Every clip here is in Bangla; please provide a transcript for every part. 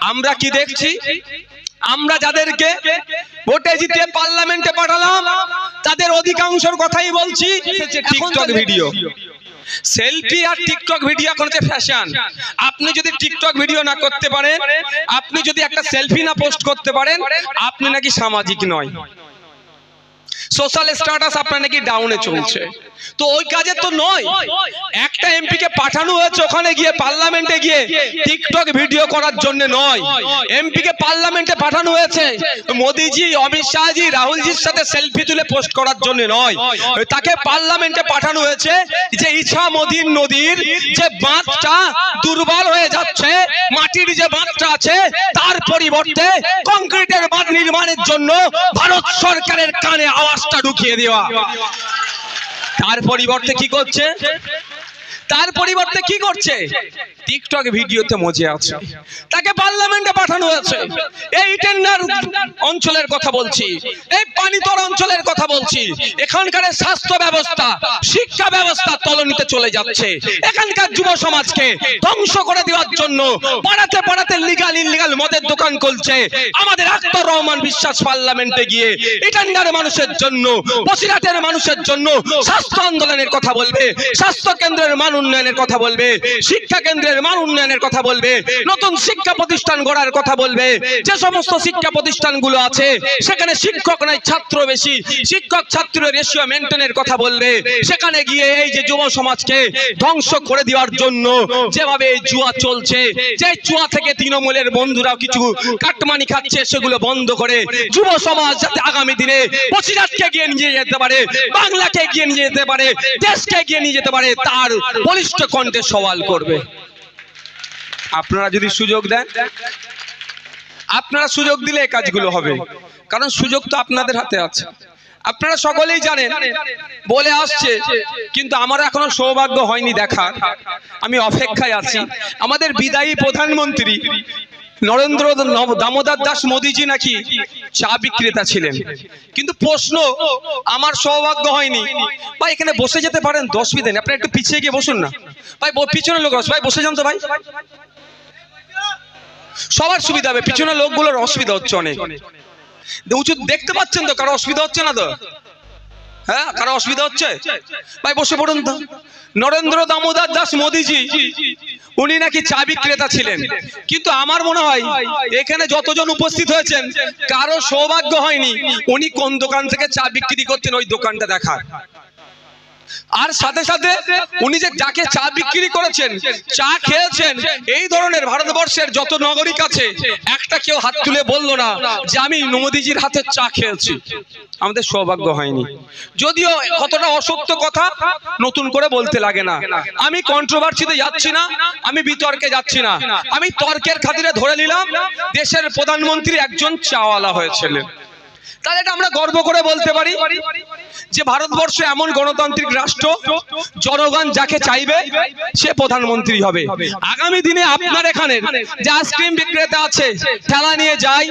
আমরা কি দেখছি? আমরা যাদেরকে ভোটে জিতে পার্লামেন্টে পাঠালাম তাদের অধিকাংশের কথাই বলছি টিকটক ভিডিও, সেলফি আর টিকটক ভিডিও এখন হচ্ছে ফ্যাশন। আপনি যদি টিকটক ভিডিও না করতে পারেন, আপনি যদি একটা সেলফি না পোস্ট করতে পারেন, আপনি নাকি সামাজিক নয়, সোশ্যাল স্ট্যাটাস আপনার নাকি ডাউনে চলছে। তো ওই কাজে তো নয়। একটা এমপি কে পাঠানো হয়েছে ওখানে গিয়ে পার্লামেন্টে গিয়ে টিকটক ভিডিও করার জন্য নয়। এমপি কে পার্লামেন্টে পাঠানো হয়েছে মোদিজি, অমিত শাহজি, রাহুলজির সাথে সেলফি তুলে পোস্ট করার জন্য নয়। তাকে পার্লামেন্টে পাঠানো হয়েছে যে ইছামতির নদীর যে বাঁধটা দুর্বল হয়ে যাচ্ছে, মাটির যে বাঁধটা আছে তার পরিবর্তে কংক্রিটের বাঁধ নির্মাণের জন্য ভারত সরকারের কানে আওয়াজটা ঢুকিয়ে দেওয়া। তার পরিবর্তে কি করছে? টিকটক ভিডিওতে মজে আছে। তাকে পার্লামেন্টে পাঠানো হয়েছে। এই টেন্ডার অঞ্চলের কথা বলছি, এই পানিতর অঞ্চলের কথা বলছি। এখানকার স্বাস্থ্য ব্যবস্থা, শিক্ষা ব্যবস্থা তলানিতে চলে যাচ্ছে। এখানকার যুব সমাজকে ধ্বংস করে দেওয়ার জন্য পাড়াতে পাড়াতে লিগাল ইনলিগাল মদের দোকান খুলছে। আমাদের আখতার রহমান বিশ্বাস পার্লামেন্টে গিয়ে ইটানগার মানুষের জন্য, বসিরহাটের মানুষের জন্য স্বাস্থ্য আন্দোলনের কথা বলবে, স্বাস্থ্য কেন্দ্রের মান উন্নয়নের কথা বলবে, শিক্ষা কেন্দ্রের মান উন্নয়নের কথা বলবে, নতুন শিক্ষা প্রতিষ্ঠান গড়ার কথা বলবে। যে সমস্ত শিক্ষা প্রতিষ্ঠানগুলো আছে সেখানে শিক্ষক নাই ছাত্র বেশি, শিক্ষক ছাত্রের রেশিও মেইনটেইনের কথা বলবে। সেখানে গিয়ে এই যে যুব সমাজকে ধ্বংস করে দেওয়ার জন্য যেভাবে জুয়া চলছে, যে জুয়া থেকে তৃণমূলের বন্ধুরাও কিছু কাটমানি খাচ্ছে, সেগুলো বন্ধ করে যুব সমাজ যাতে আগামী দিনে বসিরহাটকে এগিয়ে নিয়ে যেতে পারে, বাংলাকে এগিয়ে নিয়ে যেতে পারে, দেশকে এগিয়ে নিয়ে যেতে পারে, তার বলিষ্ঠ কণ্ঠে সওয়াল করবে। আপনারা যদি সুযোগ দেন, আপনারা সুযোগ দিলে এই কাজগুলো হবে, কারণ সুযোগ তো আপনাদের হাতে আছে। আপনারা সকলেই জানেন, বলে আসছে, কিন্তু আমার এখনো সৌভাগ্য হয়নি দেখার। আমি অপেক্ষায় আছি। আমাদের বিদায়ী প্রধানমন্ত্রী নরেন্দ্র দামোদর দাস মোদীজি নাকি চা বিক্রেতা ছিলেন, কিন্তু প্রশ্ন আমার সৌভাগ্য হয়নি। ভাই এখানে বসে যেতে পারেন, অসুবিধা নেই, আপনি একটু পিছিয়ে গিয়ে বসুন না ভাই, পিছনে লোক আছে ভাই, বসে যান তো ভাই, সবার সুবিধা হবে। পিছনে লোকগুলোর অসুবিধা হচ্ছে অনেক, উঁচু দেখতে পাচ্ছেন তো, কারো অসুবিধা হচ্ছে না তো? হ্যাঁ, কারো অসুবিধা হচ্ছে? ভাই বসে পড়ুন তো। নরেন্দ্র দামোদর দাস মোদীজি উনি নাকি চা বিক্রেতা ছিলেন, কিন্তু আমার মনে হয় এখানে যতজন উপস্থিত হয়েছেন কারো সৌভাগ্য হয়নি উনি কোন দোকান থেকে চা বিক্রি করতেন ওই দোকানটা দেখার। আর সাথে সাথে উনি যে যাকে চা বিক্রি করেছেন, চা খেয়েছেন, এই ধরনের ভারতবর্ষের যত নাগরিক আছে একটা কেউ হাত তুলে বললো না যে আমি মোদিজির হাতে চা খেয়েছি। আমাদের সৌভাগ্য হয়নি। যদিও কতটা অসত্য কথা নতুন করে বলতে লাগে না। আমি কন্ট্রোভার্সিতে যাচ্ছি না, আমি বিতর্কে যাচ্ছি না, আমি তর্কের খাতিরে ধরে নিলাম দেশের প্রধানমন্ত্রী একজন চাওয়ালা হয়েছিলেন। তাহলে এটা আমরা গর্ব করে বলতে পারি যে ভারতবর্ষ এমন গণতান্ত্রিক রাষ্ট্র, জনগণ যাকে চাইবে সে প্রধানমন্ত্রী হবে। আগামী দিনে আপনার এখানে যে আইসক্রিম বিক্রেতা আছে, ঠেলা নিয়ে যায়,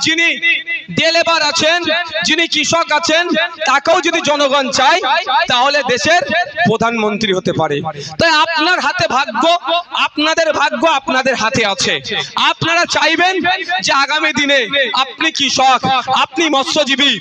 যিনি ডেলিভার আছেন, যিনি কৃষক আছেন, তাকেও যদি জনগণ চায় তাহলে দেশের প্রধানমন্ত্রী হতে পারে। তাই আপনার হাতে ভাগ্য, আপনাদের ভাগ্য আপনাদের হাতে আছে। আপনারা চাইবেন যে আগামী দিনে আপনি কৃষক, আপনি মৎস্যজীবী,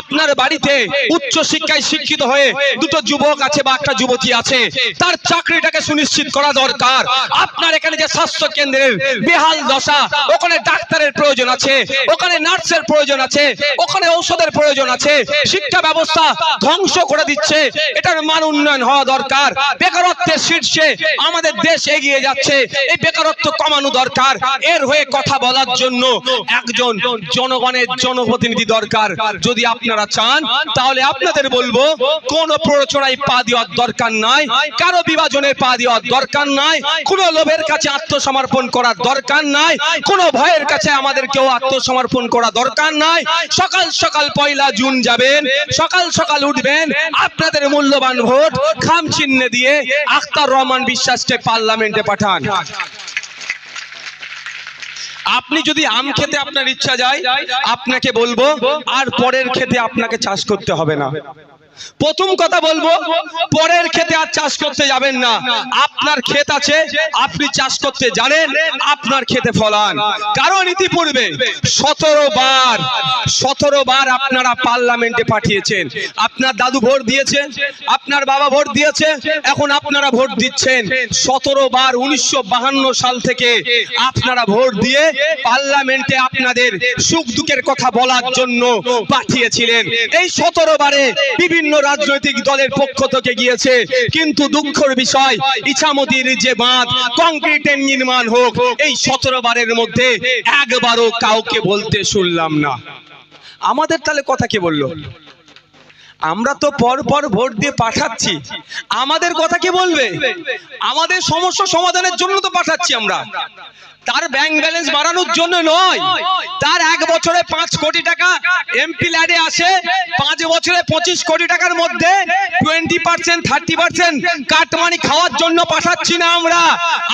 আপনার বাড়িতে উচ্চ শিক্ষায় শিক্ষিত হয়ে দুটো যুবক আছে বা একটা যুবতী আছে, তার চাকরিটাকে সুনিশ্চিত করা দরকার। আপনার এখানে যে স্বাস্থ্য কেন্দ্রের বেহাল দশা, ওখানে ডাক্তারের প্রয়োজন আছে, ওখানে নার্সের প্রয়োজন আছে, ওখানে ঔষধের প্রয়োজন আছে, শিক্ষা ব্যবস্থা ধ্বংস করে দিচ্ছে, এটার মান উন্নয়ন হওয়া দরকার। বেকারত্বের শীর্ষে আমাদের দেশ এগিয়ে যাচ্ছে, এই বেকারত্ব কমানো দরকার। এর হয়ে কথা বলার জন্য একজন জনগণের জনপ্রতিনিধি দরকার। যদি আপনারা চান তাহলে আপনাদের বলবো কোন প্ররোচনায় পা দেওয়ার দরকার নাই, কারো বিভাজনে পা দেওয়ার দরকার নাই, কোন লোভের কাছে আত্মসমর্পণ করার দরকার নাই, কোন ভয়ের কাছে আমাদের কেউ আত্মসমর্পণ করা দরকার নাই। সকাল সকাল 1 জুন যাবেন, সকাল সকাল উঠবেন, আপনাদের মূল্যবান ভোট খাম চিহ্নে দিয়ে আখতার রহমান বিশ্বাসকে পার্লামেন্টে পাঠান। আপনি যদি আম খেতে আপনার ইচ্ছা যায়, আপনাকে বলবো আর পরের খেতে আপনাকে চাষ করতে হবে না। প্রথম কথা বলবো, পরের ক্ষেতে আর চাষ করতে যাবেন না। আপনার ক্ষেত আছে, আপনি চাষ করতে জানেন, আপনার ক্ষেতে ফলান। কারণ ইতিপূর্বে 17 বার আপনারা পার্লামেন্টে পাঠিয়েছেন। আপনার দাদু ভোট দিয়েছে, আপনার বাবা ভোট দিয়েছে, এখন আপনারা ভোট দিচ্ছেন। 17 বার 1952 সাল থেকে আপনারা ভোট দিয়ে পার্লামেন্টে আপনাদের সুখ দুঃখের কথা বলার জন্য পাঠিয়েছিলেন। এই 17 বারে বিভিন্ন রাজনৈতিক দলের পক্ষ থেকে গিয়েছে, কিন্তু দুঃখের বিষয় ইছামতির যে বাঁধ কংক্রিটের নির্মাণ হোক, এই 17 বারের মধ্যে একবারও কাউকে বলতে শুনলাম না। আমাদের তাহলে কথা কে বললো? আমরা তো পর পর ভোট দিয়ে পাঠাচ্ছি, আমাদের কথা কে বলবে? আমাদের সমস্যা সমাধানের জন্য তো পাঠাচ্ছি আমরা, তার ব্যাংক ব্যালেন্স বাড়ানোর জন্য নয়। তার 1 বছরে 5 কোটি টাকা এমপি ল্যাডে আসে, 5 বছরে 25 কোটি টাকার মধ্যে 20% 30% কাটমানি খাওয়ার জন্য পাঠাচ্ছি না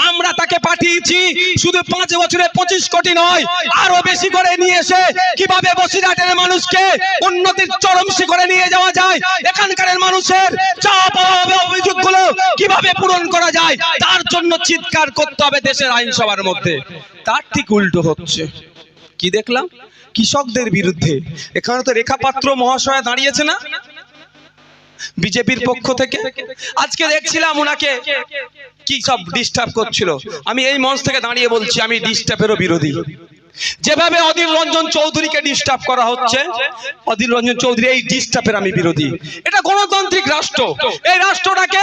আমরা তাকে পাঠিয়েছি শুধু 5 বছরে 25 কোটি নয়, আরো বেশি করে নিয়ে এসে কিভাবে বসিরহাটের মানুষকে উন্নতির চরম শিখরে নিয়ে যাওয়া যায়, এখানকার মানুষের চাপ অভিযোগগুলো কিভাবে পূরণ করা যায়, তার জন্য চিৎকার করতে হবে দেশের আইনসভার মধ্যে। তার ঠিক উল্টো হচ্ছে। কি দেখলাম? কৃষকদের বিরুদ্ধে। এখানে তো রেখা পাত্র মহাশয় দাঁড়িয়েছে না বিজেপির পক্ষ থেকে? আজকে দেখছিলাম ওনাকে কি সব ডিস্টার্ব করছিল। আমি এই মঞ্চ থেকে দাঁড়িয়ে বলছি, আমি ডিস্টার্বেরও বিরোধী। যেভাবে অধীর রঞ্জন চৌধুরীকে ডিস্টার্ব করা হচ্ছে, অধীর রঞ্জন চৌধুরী এই ডিস্টার্বের আমি বিরোধী। এটা গণতান্ত্রিক রাষ্ট্র, এই রাষ্ট্রটাকে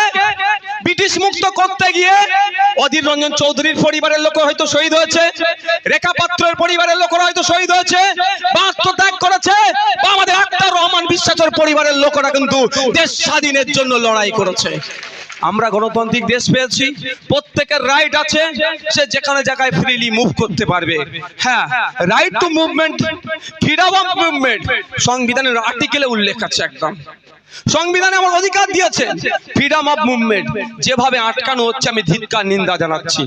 ব্রিটিশ মুক্ত করতে গিয়ে অধীর রঞ্জন চৌধুরীর পরিবারের লোক হয়তো শহীদ হয়েছে, রেখা পাত্রের পরিবারের লোকরা হয়তো শহীদ হয়েছে বা আত্মত্যাগ করেছে, বা আমাদের আক্তার রহমান বিশ্বাসের পরিবারের লোকরা কিন্তু দেশ স্বাধীনের জন্য লড়াই করেছে। আমরা গণতান্ত্রিক দেশ পেয়েছি, প্রত্যেকের রাইট আছে, সে যেখানে জায়গায় ফ্রিলি মুভ করতে পারবে। হ্যাঁ, right two movement, freedom of movement সংবিধানের আর্টিকেলে উল্লেখ আছে। একদম সংবিধানে আমার অধিকার দিয়েছে ফ্রিডম অফ মুভমেন্ট। যেভাবে আটকানো হচ্ছে আমি ধিক্কার নিন্দা জানাচ্ছি।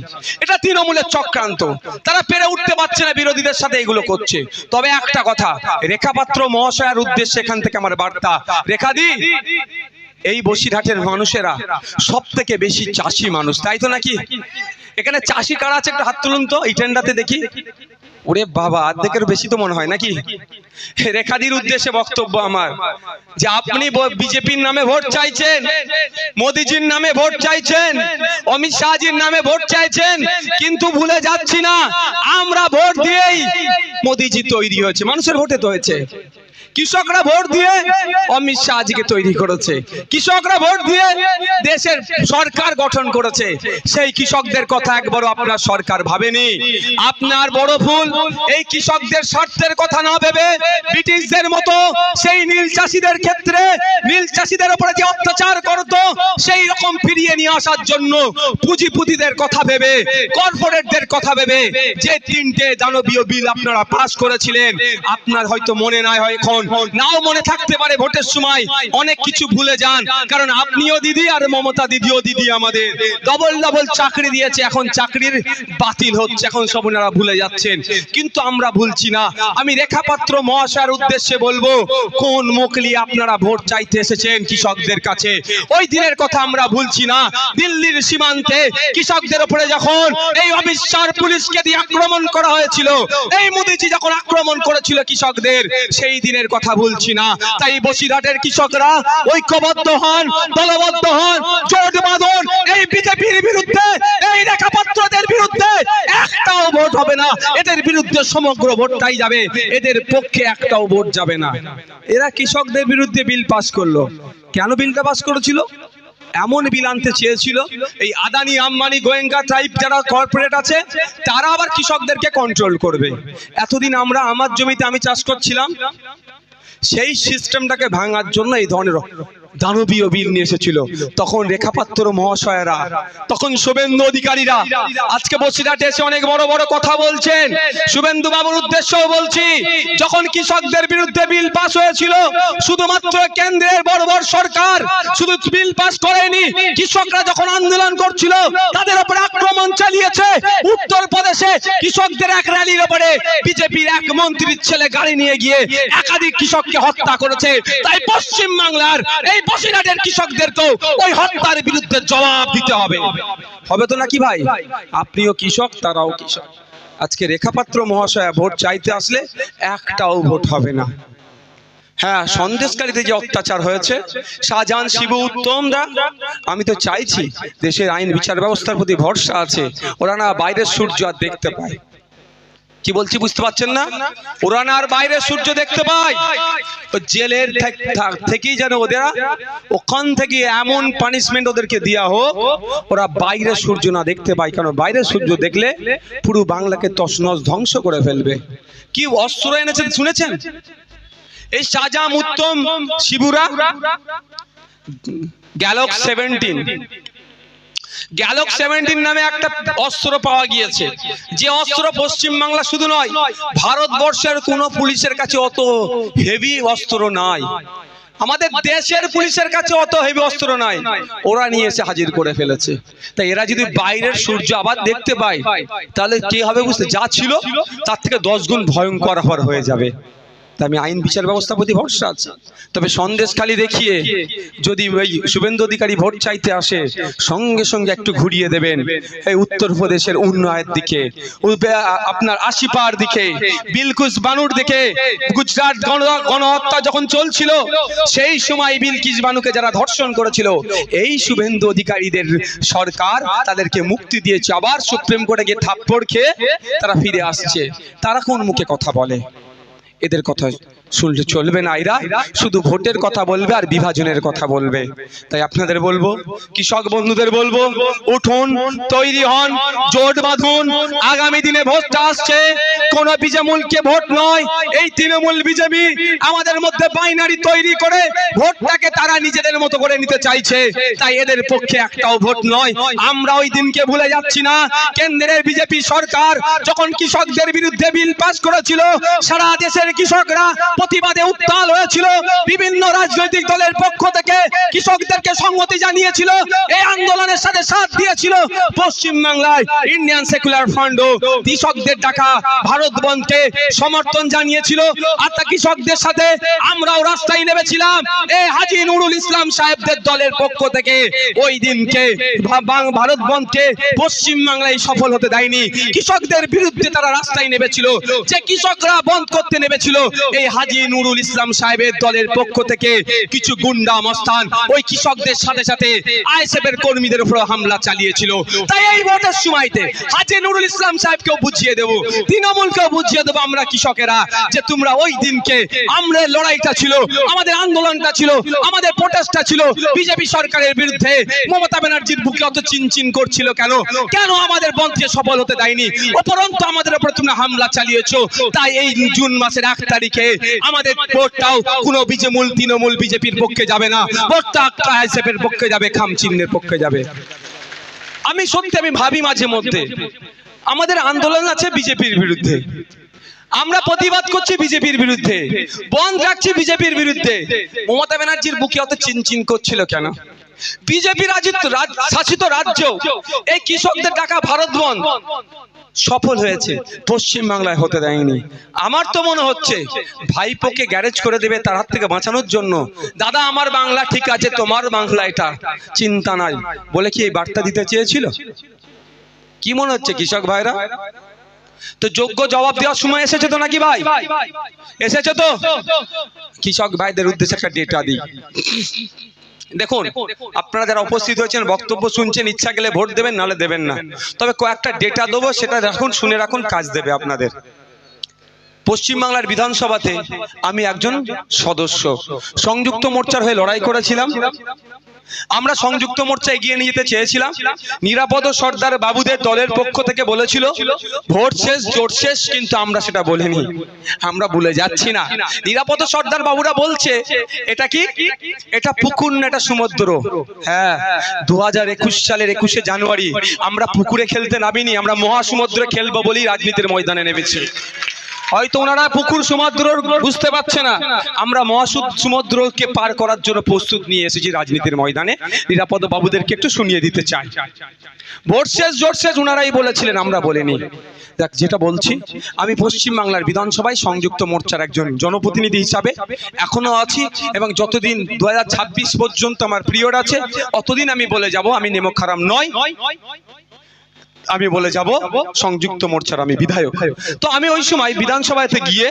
এটা তৃণমূলের চক্রান্ত, তারা পেরে উঠতে পারছে না, বিরোধীদের সাথে এগুলো করছে। তবে একটা কথা, রেখা পাত্র মহাশয়ের উদ্দেশ্যে এখান থেকে আমার বার্তা, রেখাদি, এই বসিরহাটের মানুষেরা সব থেকে বেশি চাষি মানুষ, তাই তো নাকি? এখানে চাষি কারা আছে একটু হাত তুলুন তো, এই টেন্ডাতে দেখি। ওরে বাবা, অর্ধেকের বেশি তো মনে হয় নাকি? রেখাদির উদ্দেশ্যে বক্তব্য আমার, যে আপনি বিজেপির নামে ভোট চাইছেন, মোদিজির নামে ভোট চাইছেন, অমিত শাহজির নামে ভোট চাইছেন, কিন্তু ভুলে যাচ্ছি না আমরা ভোট দিয়েই মোদিজি তৈরি হয়েছে, মানুষের ভোটে তো হয়েছে। কৃষকরা ভোট দিয়ে অমিত শাহজিকে তৈরি করেছে, কৃষকরা ভোট দিয়ে দেশের সরকার গঠন করেছে। সেই কৃষকদের কথা একবারও আপনার সরকার ভাবেনি। আপনার বড় ভুল, এই কৃষকদের স্বার্থের কথা না ভেবে ব্রিটিশদের মতো সেই নীল চাষীদের ক্ষেত্রে, নীল চাষীদের উপরে যে অত্যাচার করত, সেই রকম ফিরিয়ে নিয়ে আসার জন্য পুঁজিপতিদের কথা ভেবে, কর্পোরেটদের কথা ভেবে যে 3টে দানবীয় বিল আপনারা পাস করেছিলেন, আপনার হয়তো মনে নাই, হয় এখন নাও মনে থাকতে পারে, ভোটের সময় অনেক কিছু ভুলে যান। কারণ আপনিও দিদি আর মমতা দিদিও দিদি আমাদের ডবল চাকরি দিয়েছে, এখন চাকরির বাতিল হচ্ছে, এখন সব ওনারা ভুলে যাচ্ছেন, কিন্তু আমরা ভুলছি না। আমি রেখা পাত্র মহাশয়ের উদ্দেশ্যে বলবো, কোন মুখলি আপনারা ভোট চাইতে এসেছেন কৃষকদের কাছে, ওই দিনের কথা আমরা ভুলছি না। দিল্লির সীমান্তে কৃষকদের উপরে যখন এই অমিত শাহ পুলিশকে দিয়ে আক্রমণ করা হয়েছিল, এই মোদিজি যখন আক্রমণ করেছিল কৃষকদের, সেই দিনের কথা ভুলছি না। তাই বসিরহাটের কৃষকরা ঐক্যবদ্ধ হন, দলবদ্ধ হন, জোট বাঁধুন। এই বিজেপির বিরুদ্ধে, এই রেখাপাত্রদের বিরুদ্ধে একটাও ভোট হবে না, এদের বিরুদ্ধে সমগ্র ভোটটাই যাবে, এদের পক্ষে একটাও ভোট যাবে না। এরা কৃষকদের বিরুদ্ধে বিল পাস করলো। কেন বিলটা পাস করেছিল? এমন বিল আনতে চেয়েছিল, এই আদানি আম্বানি গোয়েঙ্কা টাইপ যারা কর্পোরেট আছে, তারা আবার কৃষকদেরকে কন্ট্রোল করবে। এতদিন আমরা আমার জমিতে আমি চাষ করছিলাম, সেই সিস্টেমটাকে ভাঙার জন্য এই ধরনের দানবীয় বিল নিয়ে এসেছিল। তখন রেখাপাত্র মহাশয়েরা, তখন শুভেন্দু অধিকারীরা আজকে বসিরহাটে এসে অনেক বড় বড় কথা বলছেন। শুভেন্দু বাবুর উদ্দেশ্যও বলছি, যখন কৃষকদের বিরুদ্ধে বিল পাস হয়েছিল, শুধুমাত্র কেন্দ্রের বড় বড় সরকার শুধু বিল পাস করেনি, কৃষকরা যখন আন্দোলন করছিল তাদের উপরে আক্রমণ চালিয়েছে। উত্তরপ্রদেশে কৃষকদের এক র্যালির উপরে বিজেপির এক মন্ত্রীর ছেলে গাড়ি নিয়ে গিয়ে একাধিক কৃষককে হত্যা করেছে। তাই পশ্চিম বাংলার এই এই বসিরহাটের কৃষকদেরকেও ওই হত্যার বিরুদ্ধে জবাব দিতে হবে। হবে তো নাকি ভাই? আপনিও কৃষক, তারাও কৃষক। আজকে রেখাপাত্র মহাশয়া ভোট চাইতে আসলে একটাও ভোট হবে না। হ্যাঁ, সন্দেশকারীতে যে অত্যাচার হয়েছে, শাহজাহান, শিবু, উত্তমরা, আমি তো চাইছি দেশের আইন বিচার ব্যবস্থার প্রতি ভরসা আছে, ওরা না বাইরের সূর্য আর দেখতে পায়। কি বলছি বুঝতে পারছেন না? ওরা না আর বাইরের সূর্য দেখতে পায়, জেলের থেকেই যেন ওদের ওখান থেকে এমন পানিশমেন্ট ওদেরকে দেওয়া হোক ওরা বাইরের সূর্য না দেখতে পায়। কারণ বাইরের সূর্য দেখলে পুরো বাংলাকে তছনছ ধ্বংস করে ফেলবে। কি অস্ত্র এনেছেন শুনেছেন? এই শাহজাহান, উত্তম, শিবুরা গ্যালক 17 নামে একটা অস্ত্র পাওয়া গিয়েছে, যে অস্ত্র পশ্চিম বাংলা শুধু নয়, ভারতবর্ষের কোন পুলিশের কাছে অত হেভি অস্ত্র নাই। আমাদের দেশের পুলিশের কাছে অত হেভি অস্ত্র নাই, ওরা নিয়ে এসে হাজির করে ফেলেছে। তাই এরা যদি বাইরের সূর্য আবার দেখতে পায় তাহলে কি হবে বুঝতে, যা ছিল তার থেকে 10 গুণ ভয়ঙ্কর হয়ে যাবে। আমি আইন বিচার ব্যবস্থার প্রতি ভরসা আছে। তবে সন্দেশখালি দেখিয়ে যদি ওই শুভেন্দু অধিকারী ভোট চাইতে আসে, সঙ্গে সঙ্গে একটু ঘুরিয়ে দেবেন এই উত্তরপ্রদেশের উন্নয়নের দিকে, আপনার আশিপার দিকে, বিলকিস বানুর দিকে। গুজরাট গণহত্যা যখন চলছিল সেই সময় বিলকিস বানুকে যারা ধর্ষণ করেছিল, এই শুভেন্দু অধিকারীদের সরকার তাদেরকে মুক্তি দিয়েছে। আবার সুপ্রিম কোর্টে গিয়ে থাপ্পড় খেয়ে তারা ফিরে আসছে। তারা কোন মুখে কথা বলে? এদের কথা শুনলে চলবে না। এরা শুধু ভোটের কথা বলবে আর বিভাজনের কথা বলবে। তাই আপনাদের বলবো, কৃষক বন্ধুদের বলবো, উঠুন, তৈরি হন, জোট বাঁধুন। আগামী দিনে ভোটটা আসছে, কোন বিজেমূলকে ভোট নয়, এই তৃণমূল বিজেপি আমাদের মধ্যে বাইনারি তৈরি করে ভোটটাকে তারা নিজেদের মতো করে নিতে চাইছে। তাই এদের পক্ষে একটাও ভোট নয়। আমরা ওই দিনকে ভুলে যাচ্ছি না, কেন্দ্রের বিজেপি সরকার যখন কৃষকদের বিরুদ্ধে বিল পাস করেছিল, সারা দেশের কৃষকরা প্রতিবাদে উত্তাল হয়েছিল। বিভিন্ন রাজনৈতিক দলের পক্ষ থেকে কৃষকদেরকে সংহতি জানিয়েছিল, এই আন্দোলনের সাথে সাথ দিয়েছিল। পশ্চিম বাংলায় ইন্ডিয়ান সেকুলার ফ্রন্টও কৃষকদের ডাকা ভারত বন্ধকে সমর্থন জানিয়েছিল। আর তা কৃষকদের সাথে আমরাও রাস্তায় নেমেছিলাম। এই হাজী নুরুল ইসলাম সাহেবদের দলের পক্ষ থেকে ওই দিনকে ভারত বন্ধকে পশ্চিম বাংলায় সফল হতে দেয়নি। কৃষকদের বিরুদ্ধে তারা রাস্তায় নেমেছিল। যে কৃষকরা বন্ধ করতে নেমেছিল, এই হাজী নুরুল ইসলাম সাহেবের দলের পক্ষ থেকে কিছু গুন্ডা মস্তান ওই কৃষকদের সাথে সাথে আইএসএফের কর্মীদের উপর হামলা চালিয়েছিল। তাই এই ভোটের সময়তে হাজী নুরুল ইসলাম সাহেবকেও বুঝিয়ে দেব, তৃণমূলকেও বুঝিয়ে দেবো আমরা কৃষকেরা, যে তোমরা ওই দিনকে আমরা লড়াইটা ছিল, আমাদের আন্দোলনটা ছিল, আমাদের প্রোটেস্টটা ছিল বিজেপি সরকারের বিরুদ্ধে। মমতা ব্যানার্জির বুকে অত চিনচিন করছিল কেন? কেন আমাদের বন্ধকে সফল হতে দেয়নি? উপরন্তু আমাদের উপর তোমরা হামলা চালিয়েছো। তাই এই জুন মাসের 1 তারিখে আমাদের ভোটটাও কোনো বিজেমূল তৃণমূল বিজেপির পক্ষে যাবে না, ভোটটা আইএসএফের পক্ষে যাবে, খাম চিহ্নের পক্ষে যাবে। আমি সত্যি আমি ভাবি মাঝে মধ্যে, আমাদের আন্দোলন আছে বিজেপির বিরুদ্ধে, আমরা প্রতিবাদ করছি বিজেপির বিরুদ্ধে, বন্ধ রাখছি বিজেপির বিরুদ্ধে। মমতা ব্যানার্জির বুকে অত চিনচিন করছিল কেন? বিজেপি শাসিত রাজ্য এই কৃষকদের ডাকা ভারত বন্ধ সফল হয়েছে, পশ্চিম বাংলায় হতে দেয়নি। আমার তো মনে হচ্ছে ভাইপোকে গ্যারেজ করে দেবে তার হাত থেকে বাঁচানোর জন্য। দাদা আমার বাংলা ঠিক আছে, তোমার বাংলা এটা চিন্তা নাই বলে কি এই বার্তা দিতে চেয়েছিল? কি মনে হচ্ছে কৃষক ভাইরা? তো যোগ্য জবাব দেওয়ার সময় এসেছে তো নাকি ভাই? এসেছে তো? কৃষক ভাইদের উদ্দেশ্যে একটা ডেটা দিই। দেখুন, আপনারা যারা উপস্থিত হয়েছেন, বক্তব্য শুনছেন, ইচ্ছা গেলে ভোট দেবেন, নাহলে দেবেন না। তবে কয়েকটা ডেটা দেবো, সেটা রাখুন, শুনে রাখুন, কাজ দেবে আপনাদের। পশ্চিমবাংলার বিধানসভাতে আমি একজন সদস্য, সংযুক্ত মোর্চার হয়ে লড়াই করেছিলাম। আমরা সংযুক্ত মোর্চা এগিয়ে নিয়ে যেতে চেয়েছিলাম। নিরাপদ সর্দার বাবুদের দলের পক্ষ থেকে বলেছিল ভোট শেষ, জোট শেষ, কিন্তু আমরা সেটা বলিনি, আমরা ভুলে যাচ্ছি না। নিরাপদ সর্দার বাবুরা বলছে এটা কি, এটা পুকুর না এটা সমুদ্র। হ্যাঁ, 2021 সালের 21শে জানুয়ারি আমরা পুকুরে খেলতে নামিনি, আমরা মহাসমুদ্রে খেলবো বলেই রাজনীতির ময়দানে নেমেছি। হয়তো ওনারা পুকুর সমুদ্র বুঝতে পারছে না, আমরা সমুদ্রকে পার করার জন্য প্রস্তুত নিয়ে এসেছি রাজনীতির ময়দানে। নিরাপদ বাবুদেরকে একটু শুনিয়ে দিতে চাই। ভোট শেষ জোট শেষ ওনারাই বলেছিলেন, আমরা বলিনি। দেখ, যেটা বলছি, আমি পশ্চিমবাংলার বিধানসভায় সংযুক্ত মোর্চার একজন জনপ্রতিনিধি হিসাবে এখনো আছি, এবং যতদিন 2026 পর্যন্ত আমার পিরিয়ড আছে অতদিন আমি বলে যাব আমি নেমো খারাপ নয়, আমি বলে যাব সংযুক্ত মোর্চার আমি বিধায়ক। তো আমি ওই সময় বিধানসভাতে গিয়ে,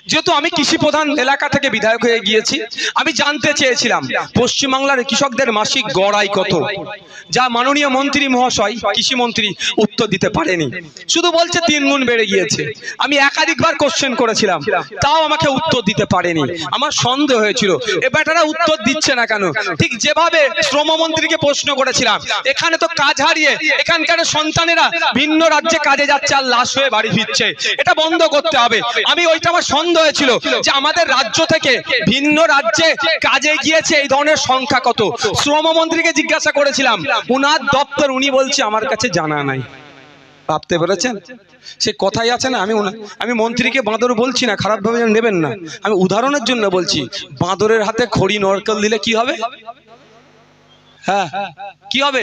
যেহেতু আমি কৃষি প্রধান এলাকা থেকে বিধায়ক হয়ে গিয়েছি, আমি জানতে চেয়েছিলাম পশ্চিমবাংলার কৃষকদের মাসিক গড় আয় কত, যা মাননীয় মন্ত্রী মহাশয় কৃষি মন্ত্রী উত্তর দিতে পারেনি, শুধু বলছে 3 গুণ বেড়ে গিয়েছে। আমি একাধিকবার কোশ্চেন করেছিলাম, তাও আমাকে উত্তর দিতে পারেনি। আমার সন্দেহ হয়েছিল এ বেটারা উত্তর দিচ্ছে না কেন। ঠিক যেভাবে শ্রমমন্ত্রীকে প্রশ্ন করেছিলাম, এখানে তো কাজ হারিয়ে এখানকার সন্তানেরা ভিন্ন রাজ্যে কাজে যাচ্ছে আর লাশ হয়ে বাড়ি ফিরছে, এটা বন্ধ করতে হবে। আমি ওইটা আমার সন্দেহ হয়েছিল যে আমাদের রাজ্য থেকে ভিন্ন রাজ্যে কাজে গিয়েছে এই ধরনের সংখ্যা কত। শ্রমমন্ত্রীকে জিজ্ঞাসা করেছিলাম, উনার দপ্তর, উনি বলছে আমার কাছে জানা নাই। ভাবতে পেরেছেন? সে কথাই আছে না, আমি মন্ত্রীকে বাঁদর বলছি না, খারাপ ভাবে নেবেন না, আমি উদাহরণের জন্য বলছি। বাঁদরের হাতে খড়ি নরকেল দিলে কি হবে? হ্যাঁ, কি হবে?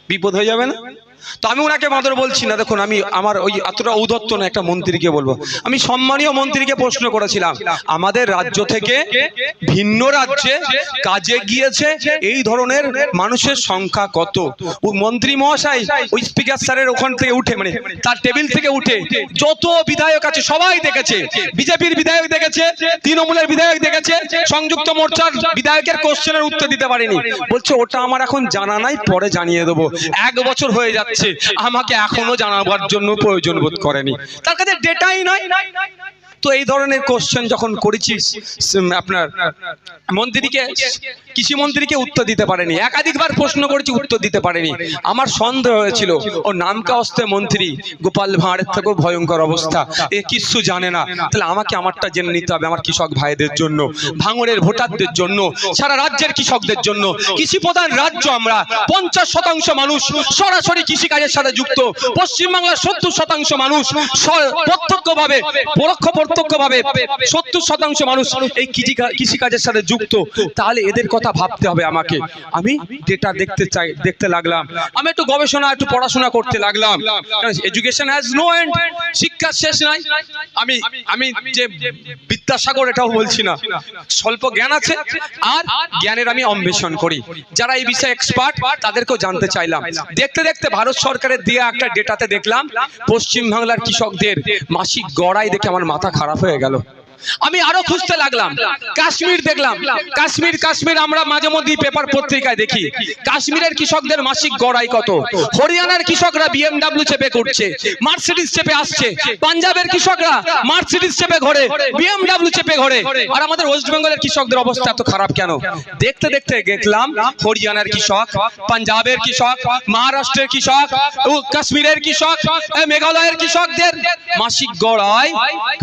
বিপদ হয়ে যাবে না? তো আমি ওনাকে বাঁদর বলছি না। দেখুন, আমি আমার ওই এতটা ঔদত্ত না, একটা মন্ত্রীকে বলবো। আমি সম্মানীয় মন্ত্রীকে প্রশ্ন করেছিলাম, আমাদের রাজ্য থেকে ভিন্ন রাজ্যে কাজে গিয়েছে এই ধরনের মানুষের সংখ্যা কত? মন্ত্রী মহাশয় ওই স্পিকার স্যারের ওখান থেকে উঠে, মানে তার টেবিল থেকে উঠে যত বিধায়ক আছে সবাই দেখেছে, বিজেপির বিধায়ক দেখেছে, তৃণমূলের বিধায়ক দেখেছে, সংযুক্ত মোর্চার বিধায়কের কোশ্চেনের উত্তর দিতে পারেনি। বলছে ওটা আমার এখন জানা নাই, পরে জানিয়ে দেবো। 1 বছর হয়ে যাচ্ছে, আমাকে এখনো জানাবার জন্য প্রয়োজন বোধ করেনি, তার কাছে ডেটাই নয়। তো এই ধরনের কোশ্চেন যখন করেছি, আপনার মন্ত্রীকে, কৃষি মন্ত্রীকে উত্তর দিতে পারেনি। একাধিকবার প্রশ্ন করেছি, উত্তর দিতে পারেনি। আমার সন্দেহ হয়েছিল ও নামকা অস্তে মন্ত্রী, গোপাল ভাঁড়ের থেকেও ভয়ঙ্কর অবস্থা, এ কিছু জানে না। তাহলে আমাকে আমারটা জেনে নিতে হবে, আমার কৃষক ভাইদের জন্য, ভাঙড়ের ভোটারদের জন্য, সারা রাজ্যের কৃষকদের জন্য। কৃষি প্রধান রাজ্য আমরা, 50% মানুষ সরাসরি কৃষিকাজের সাথে যুক্ত। পশ্চিমবাংলার 70% মানুষ প্রত্যক্ষভাবে, প্রত্যক্ষভাবে 70% মানুষ এই কৃষিকাজের সাথে যুক্ত। তাহলে এদের কথা ভাবতে হবে আমাকে। আমি ডেটা দেখতে লাগলাম, আমি একটু গবেষণা, একটু পড়াশোনা করতে লাগলাম। এডুকেশন হ্যাজ নো এন্ড, শিক্ষার শেষ নাই। আমি যে বিদ্যাসাগর এটাও বলছি না, স্বল্প জ্ঞান আছে, আর জ্ঞানের আমি অন্বেষণ করি। যারা এই বিষয়ে এক্সপার্ট তাদেরকেও জানতে চাইলাম। দেখতে দেখতে ভারত সরকারের দেয়া একটা ডেটাতে দেখলাম পশ্চিমবাংলার কৃষকদের মাসিক গড়াই দেখে আমার মাথা খারাপ হয়ে গেল। আমি আরো খুঁজতে লাগলাম, কাশ্মীর দেখলাম। কাশ্মীর আমরা মাঝে মধ্যে পেপার পত্রিকায় দেখি, কাশ্মীরের কৃষকদের মাসিক গড়াই কত। হরিয়ানার কৃষকরা BMW চেপে করছে, মার্সিডিজ চেপে আসছে। পাঞ্জাবের কৃষকরা মার্সিডিজ চেপে ঘোরে, BMW চেপে ঘোরে। আর আমাদের ওয়েস্ট বেঙ্গলের কৃষকদের অবস্থা এত খারাপ কেন? দেখতে দেখতে দেখলাম হরিয়ানার কৃষক, পাঞ্জাবের কৃষক, মহারাষ্ট্রের কৃষক, কাশ্মীরের কৃষক, মেঘালয়ের কৃষকদের মাসিক গড়াই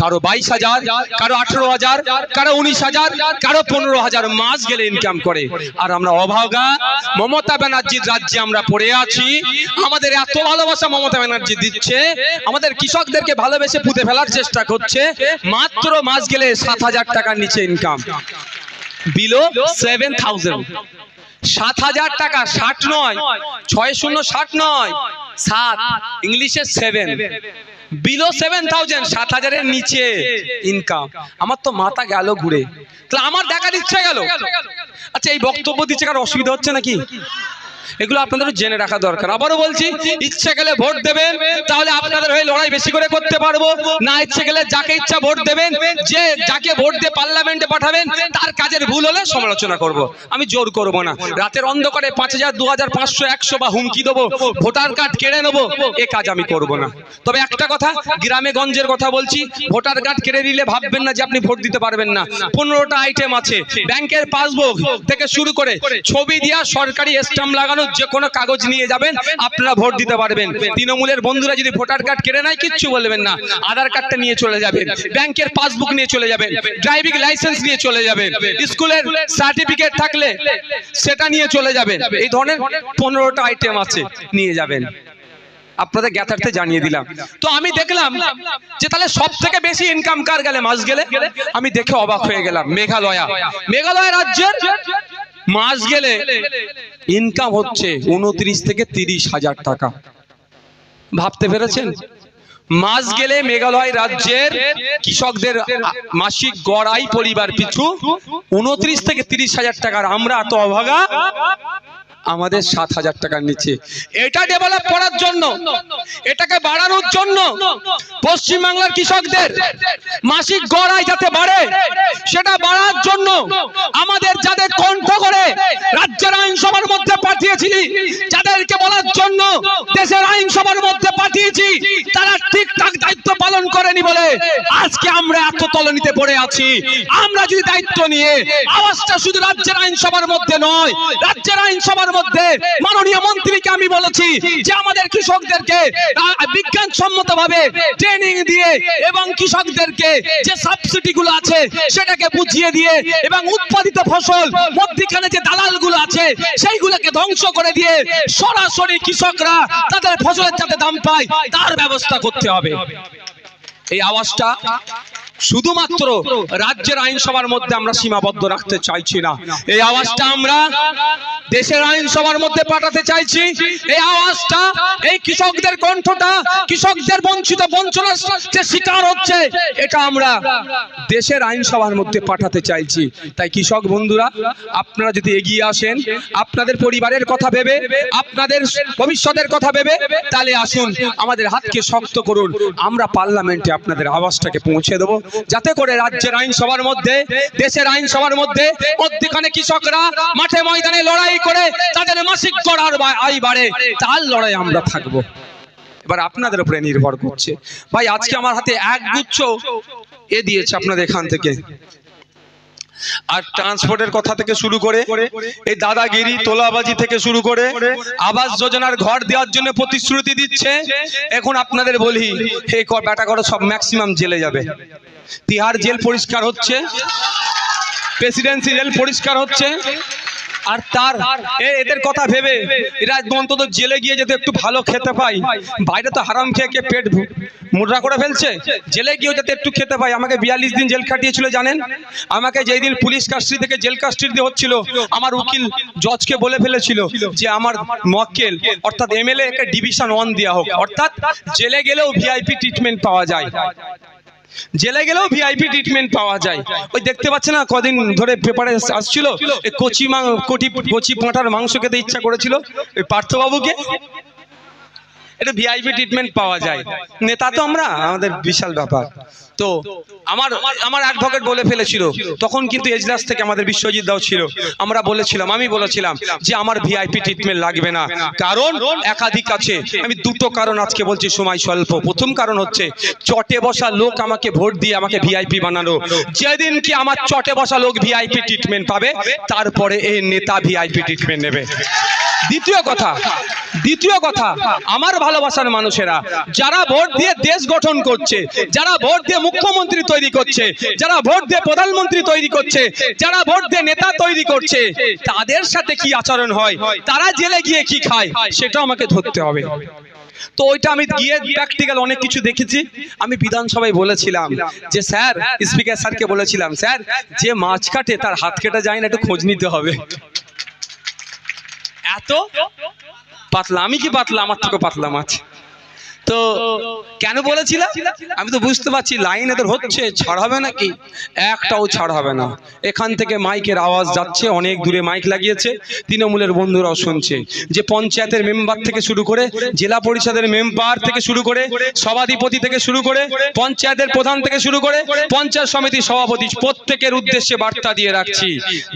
কারো 22,000, কারো 18,000, কারো 19,000, কারো 15,000 মাস গেলে ইনকাম করে। আর আমরা অভাগা, মমতা ব্যানার্জির রাজ্যে আমরা পড়ে আছি। আমাদের এত ভালোবাসা মমতা ব্যানার্জি দিচ্ছে, আমাদের কৃষকদেরকে ভালোবেসে পুঁতে ফেলার চেষ্টা করছে। মাত্র মাস গেলে 7,000 টাকার নিচে ইনকাম, বিলো 7,000। 7,000 টাকা, 60 নয়, 60 নয়, 7 ইংলিশে 7, বিলো 7,000, 7,000-এর নিচে ইনকাম। আমার তো মাথা গেল ঘুরে, তাহলে আমার দেখার ইচ্ছা গেল। আচ্ছা, এই বক্তব্য দিচ্ছে কারো অসুবিধা হচ্ছে নাকি? এগুলো আপনাদের জেনে রাখা দরকার। আবারও বলছি, ইচ্ছে গেলে ভোট দেবেন, তাহলে আপনাদের হয়ে লড়াই বেশি করে করতে পারবো। না ইচ্ছে গেলে যাকে ইচ্ছা ভোট দেবেন, যে যাকে ভোট দিয়ে পার্লামেন্টে পাঠাবেন তার কাজের ভুল হলে সমালোচনা করব, আমি জোর করব না। রাতের অন্ধকারে 5,000, 2,000, 500, 100 বা হুমকি দেবো, ভোটার কার্ড কেড়ে নেবো, এ কাজ আমি করব না। তবে একটা কথা, গ্রামে গঞ্জের কথা বলছি, ভোটার কার্ড কেড়ে নিলে ভাববেন না যে আপনি ভোট দিতে পারবেন না। 15টা আইটেম আছে, ব্যাংকের পাসবুক থেকে শুরু করে ছবি দিয়া সরকারি স্ট্যাম্প লাগানো যে কোনো কাগজ নিয়ে যাবেন, আপনারা ভোট দিতে পারবেন। তৃণমূলের বন্ধুরা যদি ভোটার কার্ড কেড়ে নেয় কিচ্ছু বলবেন না, আধার কার্ডটা নিয়ে চলে যাবেন, ব্যাংকের পাসবুক নিয়ে চলে যাবেন, ড্রাইভিং লাইসেন্স নিয়ে চলে যাবেন, স্কুলের সার্টিফিকেট থাকলে সেটা নিয়ে চলে যাবেন। এই ধরনের 15টা আইটেম আছে, নিয়ে যাবেন। আপনাদের জ্ঞাতার্থে জানিয়ে দিলাম। তো আমি দেখলাম যে তাহলে সব থেকে বেশি ইনকাম কার গেলে মাস গেলে, আমি দেখে অবাক হয়ে গেলাম। মেঘালয় রাজ্যের মাস গেলে ইনকাম হচ্ছে 29 থেকে 30 হাজার টাকা। ভাবতে পেরেছেন? মাস গেলে মেঘালয় রাজ্যের কৃষকদের মাসিক গড় আয় পরিবার পিছু 29 থেকে 30 হাজার টাকার। আমরা এত অভাগা, আমাদের 7,000 টাকার নিচে। এটা ডেভেলপ করার জন্য, এটাকে বাড়ানোর জন্য পশ্চিমবাংলার কৃষকদের মাসিক গড় আয় যাতে বাড়ে, সেটা বাড়ার জন্য আমাদের যাদের কণ্ঠ করে রাজ্যের আইনসভার মধ্যে পাঠিয়েছিলি, যাদেরকে বলার জন্য দেশের আইনসভার মধ্যে পাঠিয়েছি, তারা ঠিকঠাক দায়িত্ব পালন করেনি বলে আজকে আমরা এত তলানিতে পড়ে আছি। আমরা যদি দায়িত্ব নিয়ে আওয়াজটা শুধু রাজ্যের আইনসভার মধ্যে নয়, রাজ্যের আইনসভার মধ্যে মাননীয় মন্ত্রীকে আমি বলেছি যে আমাদের কৃষকদেরকে বিজ্ঞানসম্মতভাবে ট্রেনিং দিয়ে এবং কৃষকদেরকে যে সাবসিডি গুলো আছে সেটাকে বুঝিয়ে দিয়ে এবং উৎপাদিত ফসল মধ্যখানে যে দালালগুলো আছে সেইগুলোকে ধ্বংস করে দিয়ে সরাসরি কৃষকরা তাদের ফসলের যাতে দাম পায় তার ব্যবস্থা করতে হবে। এই আওয়াজটা শুধুমাত্র রাজ্যের আইনসভার মধ্যে আমরা সীমাবদ্ধ রাখতে চাইছি না, এই আওয়াজটা আমরা দেশের আইনসভার মধ্যে পাঠাতে চাইছি। এই আওয়াজটা, এই কৃষকদের কণ্ঠটা, কৃষকদের বঞ্চনার যে শিকার হচ্ছে, এটা আমরা দেশের আইনসভার মধ্যে পাঠাতে চাইছি। তাই কৃষক বন্ধুরা, আপনারা যদি এগিয়ে আসেন, আপনাদের পরিবারের কথা ভেবে, আপনাদের ভবিষ্যতের কথা ভেবে, তাহলে আসুন আমাদের হাতকে শক্ত করুন। আমরা পার্লামেন্টে আপনাদের আওয়াজটাকে পৌঁছে দেবো, যাতে করে রাজ্যের আইনসভার মধ্যে, দেশের আইনসভার মধ্যে মধ্যখানে কৃষকরা মাঠে ময়দানে লড়াই করে তাদের মাসিক গড় আয় বাড়ে, তার লড়াই আমরা থাকবো। এবার আপনাদের উপরে নির্ভর করছে। ভাই আজকে আমার হাতে একগুচ্ছ এ দিয়েছে আপনাদের এখান থেকে, আর ট্রান্সপোর্টের কথা থেকে শুরু করে এই দাদাগিরি তোলাবাজি থেকে শুরু করে আবাস যোজনার ঘর দেওয়ার জন্য প্রতিশ্রুতি দিচ্ছে। এখন আপনাদের বলি, এই বেটা করে সব ম্যাক্সিমাম জেলে যাবে। তিহার জেল পরিষ্কার হচ্ছে, প্রেসিডেন্সি জেল পরিষ্কার হচ্ছে, আর তার এদের কথা ভেবে এরা অন্তত জেলে গিয়ে যদি একটু ভালো খেতে পাই, বাইরে তো হারাম খেয়ে পেট মোটা করে ফেলছে, জেলে গিয়েও যাতে একটু খেতে পাই। আমাকে 42 দিন জেল কাটিয়েছিল জানেন। আমাকে যেই দিন পুলিশ কাস্টডি থেকে জেল কাস্টডি হচ্ছিল, আমার উকিল জজকে বলে ফেলেছিল যে আমার মক্কেল অর্থাৎ এমএলএ কে ডিভিশন 1 দেওয়া হোক, অর্থাৎ জেলে গেলেও ভিআইপি ট্রিটমেন্ট পাওয়া যায়, জেলে গেলেও ভিআইপি ট্রিটমেন্ট পাওয়া যায়। ওই দেখতে পাচ্ছে না কদিন ধরে পেপারে আসছিল, কচি পাঁঠার মাংস খেতে ইচ্ছা করেছিল ওই পার্থবাবুকে, এটা ভিআইপি ট্রিটমেন্ট পাওয়া যায়। নেতা তো আমরা, আমাদের বিশাল ব্যাপার। তো আমার অ্যাডভোকেট বলে ফেলেছিল, তখন কিন্তু এজলাস থেকে আমাদের বিশ্বজিৎ দাও ছিল, আমি বলেছিলাম যে আমার ভিআইপি ট্রিটমেন্ট লাগবে না, কারণ একাধিক আছে। আমি দুটো কারণ আজকে বলছি, সময় স্বল্প। প্রথম কারণ হচ্ছে চটে বসা লোক আমাকে ভোট দিয়ে আমাকে ভিআইপি বানানো। যেদিন কি আমার চটে বসা লোক ভিআইপি ট্রিটমেন্ট পাবে, তারপরে এই নেতা ভিআইপি ট্রিটমেন্ট নেবে। দ্বিতীয় কথা, আমার ভালোবাসার মানুষেরা যারা ভোট দিয়ে দেশ গঠন করছে, যারা ভোট দিয়ে মুখ্যমন্ত্রী তৈরি করছে, যারা ভোট দিয়ে প্রধানমন্ত্রী তৈরি করছে, যারা ভোট দিয়ে নেতা তৈরি করছে, তাদের সাথে কি আচরণ হয়, তারা জেলে গিয়ে কি খায়, সেটা আমাকে ধরতে হবে। তো ওইটা আমি গিয়ে প্র্যাকটিক্যাল অনেক কিছু দেখেছি। আমি বিধানসভায় বলেছিলাম যে স্যার, স্পিকার স্যারকে বলেছিলাম, স্যার যে মাছ কাটে তার হাত কেটে যায় না, একটু খোঁজ নিতে হবে। এত পাতলা, আমি কি পাতলা, আমার থেকে পাতলা মাছ। তো কেন বলেছিলাম, আমি তো বুঝতে পারছি লাইন এদের হচ্ছে, ছাড় হবে নাকি, একটাও ছাড় হবে না। এখান থেকে মাইকের আওয়াজ যাচ্ছে, অনেক দূরে মাইক লাগিয়েছে, তৃণমূলের বন্ধুরাও শুনছে, যে পঞ্চায়েতের মেম্বার থেকে শুরু করে, জেলা পরিষদের মেম্বার থেকে শুরু করে, সভাধিপতি থেকে শুরু করে, পঞ্চায়েতের প্রধান থেকে শুরু করে পঞ্চায়েত সমিতির সভাপতি, প্রত্যেকের উদ্দেশ্যে বার্তা দিয়ে রাখছি,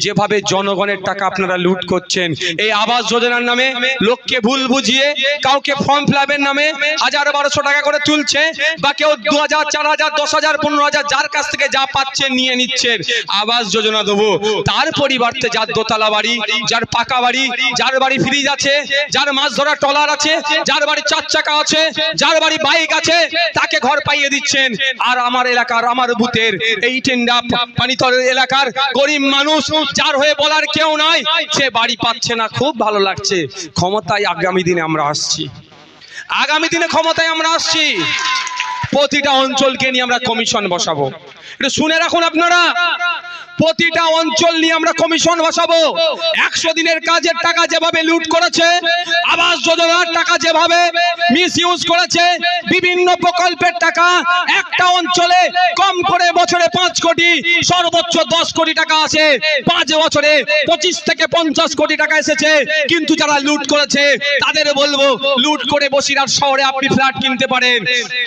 যেভাবে জনগণের টাকা আপনারা লুট করছেন, এই আবাস যোজনার নামে লোককে ভুল বুঝিয়ে, কাউকে ফর্ম ফিলাপের নামে 1000-1200 টাকা করে তুলছে, বা কেউ 2000, 4000, 10,000, 15,000 যার কাছ থেকে যা পাচ্ছেন নিয়ে নিচ্ছেন। আবাস যোজনা দেবো, তার পরিবর্তে যার দোতলা বাড়ি, যার পাকা বাড়ি, যার বাড়ি ফ্রিজ আছে, যার মাছ ধরা ট্রলার আছে, যার বাড়ি 4 চাকা আছে, যার বাড়ি বাইক আছে, তাকে ঘর পাইয়ে দিচ্ছেন। আর আমার এলাকার, আমার বুথের এই টেন্ডা পানিতর এলাকার গরিব মানুষ, যার হয়ে বলার কেউ নাই, সে বাড়ি পাচ্ছে না। খুব ভালো লাগছে, ক্ষমতায় আগামী দিনে আমরা আসছি। আগামী দিনে ক্ষমতায় আমরা আসছি, প্রতিটা অঞ্চলকে নিয়ে আমরা কমিশন বসাবো। এটা শুনে রাখুন আপনারা, প্রতিটা অঞ্চল নিয়ে আমরা কমিশন বসাবো। 100 দিনের কাজের টাকা যেভাবে লুট করেছে, আবাস যোজনার টাকা যেভাবে মিসইউজ করেছে, বিভিন্ন প্রকল্পের টাকা একটা অঞ্চলে কম করে বছরে 5 কোটি সর্বোচ্চ 10 কোটি টাকা আসে, 5 বছরে 25 থেকে 50 কোটি টাকা এসেছে। কিন্তু যারা লুট করেছে তাদের বলবো, লুট করে বসিরহাট শহরে আপনি ফ্ল্যাট কিনতে পারেন,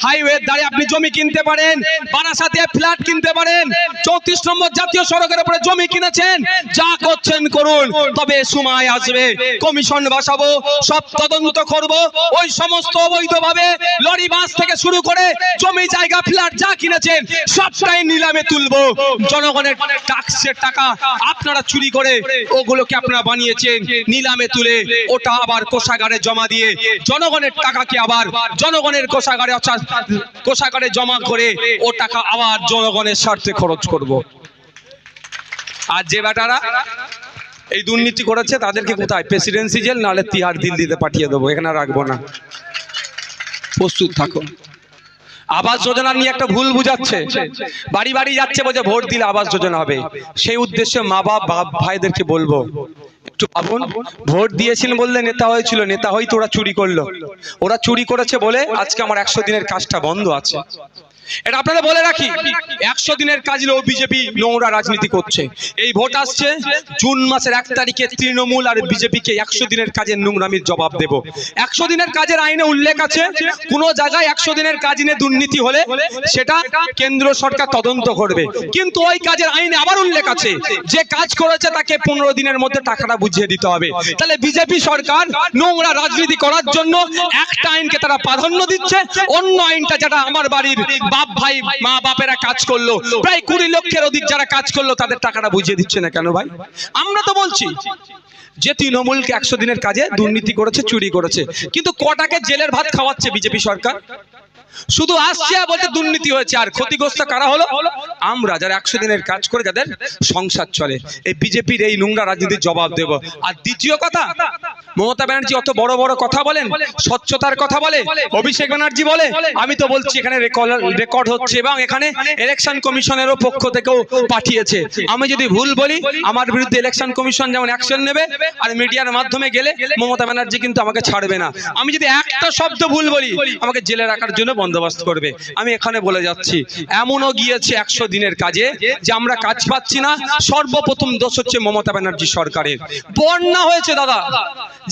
হাইওয়ের ধারে আপনি জমি কিনতে পারেন, বারাসাতে ফ্ল্যাট কিনতে পারেন, 34 নম্বর জাতীয় সড়কের উপরে জমি কিনেছেন, যা করছেন করুন। তবে সময় আসবে, কমিশন বসাবো, সব তদন্ত করব, ওই সমস্ত অবৈধভাবে লরি বাস থেকে শুরু করে জমি জায়গা ফ্ল্যাট যা কিনেছেন সবটাই নিলামে তুলবো। জনগণের ট্যাক্সের টাকা আপনারা চুরি করে ওগুলোকে আপনারা বানিয়েছেন, নিলামে তুলে ওটা আবার কোষাগারে জমা দিয়ে জনগণের টাকাকে আবার জনগণের কোষাগারে জমা করে ও টাকা আবার জনগণের স্বার্থে খরচ করব। আর যে বেটারা এই দুর্নীতি করেছে তাদেরকে কোথায়, প্রেসিডেন্সি জেল নাহলে তিহার দিল্লিতে পাঠিয়ে দেবো, এখানে রাখবো না, প্রস্তুত থাকুন। আবাস যোজনা নিয়ে একটা ভুল বুঝাচ্ছে, বাড়ি বাড়ি যাচ্ছে, বলছে ভোট দিলে আবাস যোজনা হবে। সেই উদ্দেশ্যে মা বাপ ভাইদেরকে বলবো, একটু ভাবুন, ভোট দিয়েছিলেন বললে নেতা হয়েছিল, নেতা হই তো ওরা চুরি করলো, ওরা চুরি করেছে বলে আজকে আমার 100 দিনের কাজটা বন্ধ আছে। এটা আপনারা বলে রাখি, 100 দিনের কাজ নিয়েও বিজেপি নোংরা রাজনীতি করছে। এই ভোট আসছে জুন মাসের 1 তারিখে, তৃণমূল আর বিজেপিকে 100 দিনের কাজের নোংরামির জবাব দেব। 100 দিনের কাজের আইনে উল্লেখ আছে, কোন জায়গায় 100 দিনের কাজ নিয়ে দুর্নীতি হলে সেটা কেন্দ্র সরকার তদন্ত করবে। কিন্তু ওই কাজের আইনে আবার উল্লেখ আছে, যে কাজ করেছে তাকে 15 দিনের মধ্যে টাকাটা বুঝিয়ে দিতে হবে। তাহলে বিজেপি সরকার নোংরা রাজনীতি করার জন্য একটা আইনকে তারা প্রাধান্য দিচ্ছে, অন্য আইনটা যেটা আমার বাড়ির বাপ ভাই মা বাপেরা কাজ করলো, প্রায় 20 লক্ষের অধিক যারা কাজ করলো তাদের টাকাটা বুঝিয়ে দিচ্ছে না কেন ভাই? আমরা তো বলছি যে তৃণমূলকে 100 দিনের কাজে দুর্নীতি করেছে, চুরি করেছে, কিন্তু কটাকে জেলের ভাত খাওয়াচ্ছে বিজেপি সরকার? শুধু আসছে বলতে দুর্নীতি হয়েছে, আর ক্ষতিগ্রস্ত কারা হলো? আমরা যারা 100 দিনের কাজ করে যাদের সংসার চলে। এই বিজেপির এই নোংরা রাজনীতির জবাব দেব। আর দ্বিতীয় কথা, মমতা ব্যানার্জি অত বড় বড় কথা বলেন, স্বচ্ছতার কথা বলে, অভিষেক ব্যানার্জি বলে, আমি তো বলছি এখানে রেকর্ড হচ্ছে এবং এখানে ইলেকশন কমিশনেরও পক্ষ থেকেও পাঠিয়েছে। আমি যদি ভুল বলি আমার বিরুদ্ধে ইলেকশন কমিশন যেমন অ্যাকশন নেবে, আর মিডিয়ার মাধ্যমে গেলে মমতা ব্যানার্জি কিন্তু আমাকে ছাড়বে না। আমি যদি একটা শব্দ ভুল বলি আমাকে জেলে রাখার জন্য বন্দোবস্ত করবে। আমি এখানে বলে যাচ্ছি, এমনও গিয়েছে 100 দিনের কাজে যে আমরা কাজ পাচ্ছি না। সর্বপ্রথম দোষ হচ্ছে মমতা ব্যানার্জি সরকারের। বন্যা হয়েছে দাদা,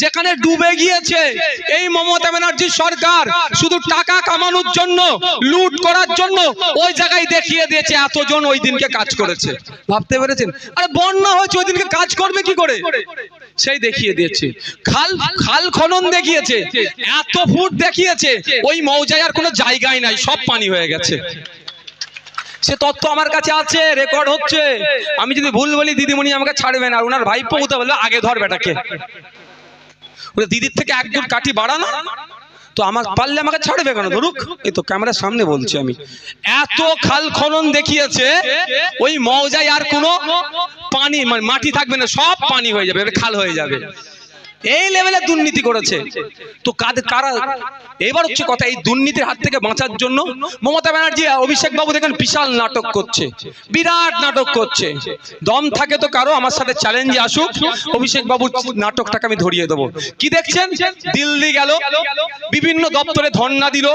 যেখানে ডুবে গিয়েছে এই মমতা ব্যানার্জি সরকার শুধু টাকা কামানোর জন্য, লুট করার জন্য ওই জায়গায় দেখিয়ে দিয়েছে এতজন ওই দিনকে কাজ করেছে। ভাবতে পেরেছেন? আরে বন্যা হয়েছে, ওই দিনকে কাজ করবে কি করে সেই দেখিয়ে দিয়েছে। খাল খনন দেখিয়েছে, এত ফুট দেখিয়েছে, ওই মৌজায় আর কোনো জায়গায় নাই, সব পানি হয়ে গেছে। সে তথ্য আমার কাছে আছে, রেকর্ড হচ্ছে। আমি যদি ভুল বলি দিদিমণি আমাকে ছাড়বে না, আর ওনার ভাইপো কোথাও বললো আগে ধর বেটাকে, দিদির থেকে 1 দুট কাঠি বাড়ানো, তো আমার পারলে আমাকে ছাড়বে কেন? ধরুক, এই তো ক্যামেরার সামনে বলছি আমি। এত খাল খনন দেখিয়েছে, ওই মৌজায় আর কোনো পানি মানে মাটি থাকবে না, সব পানি হয়ে যাবে, খাল হয়ে যাবে। এই লেভেলে দুর্নীতি করেছে। তো কারা এবার হচ্ছে কথা, এই দুর্নীতির হাত থেকে বাঁচার জন্য মমতা ব্যানার্জি অভিষেক বাবু দেখেন বিশাল নাটক করছে, বিরাট নাটক করছে। দম থাকে তো কারো আমার সাথে চ্যালেঞ্জে আসুক, অভিষেক বাবুর নাটকটাকে আমি ধরিয়ে দেবো। কি দেখছেন? দিল্লি গেল, বিভিন্ন দপ্তরে ধর্ণা দিল,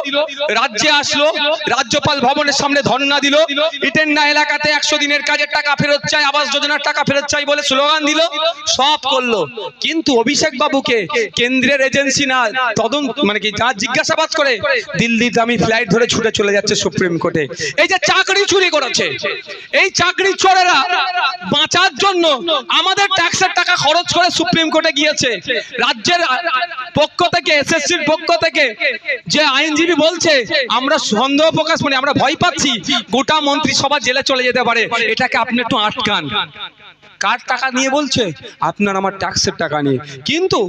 রাজ্যে আসলো, রাজ্যপাল ভবনের সামনে ধর্ণা দিল, ইটেন্ডা এলাকাতে 100 দিনের কাজের টাকা ফেরত চাই, আবাস যোজনার টাকা ফেরত চাই বলে স্লোগান দিল, সব করলো। কিন্তু অভিষেক বাবুকে কেন্দ্রের এজেন্সি না তদন্ত মানে কি যা জিজ্ঞাসাবাদ করে, দিল্লিতে আমি ফ্লাইট ধরে ছুটে চলে যাচ্ছে সুপ্রিম কোর্টে। এই যে চাকরি চুরি করেছে, এই চাকরি চোরেরা বাঁচার জন্য আমাদের ট্যাক্সের টাকা খরচ করে সুপ্রিম কোর্টে গিয়েছে। রাজ্যের পক্ষ থেকে, এসএসসির পক্ষ থেকে যে আইনজীবী বলছে আমরা সন্দেহ প্রকাশ মানে আমরা ভয় পাচ্ছি গোটা মন্ত্রিসভা জেলে চলে যেতে পারে, এটাকে আপনি একটু আটকান। কার টাকা নিয়ে বলছে? আপনার আমার ট্যাক্সের টাকা নিয়ে। কিন্তু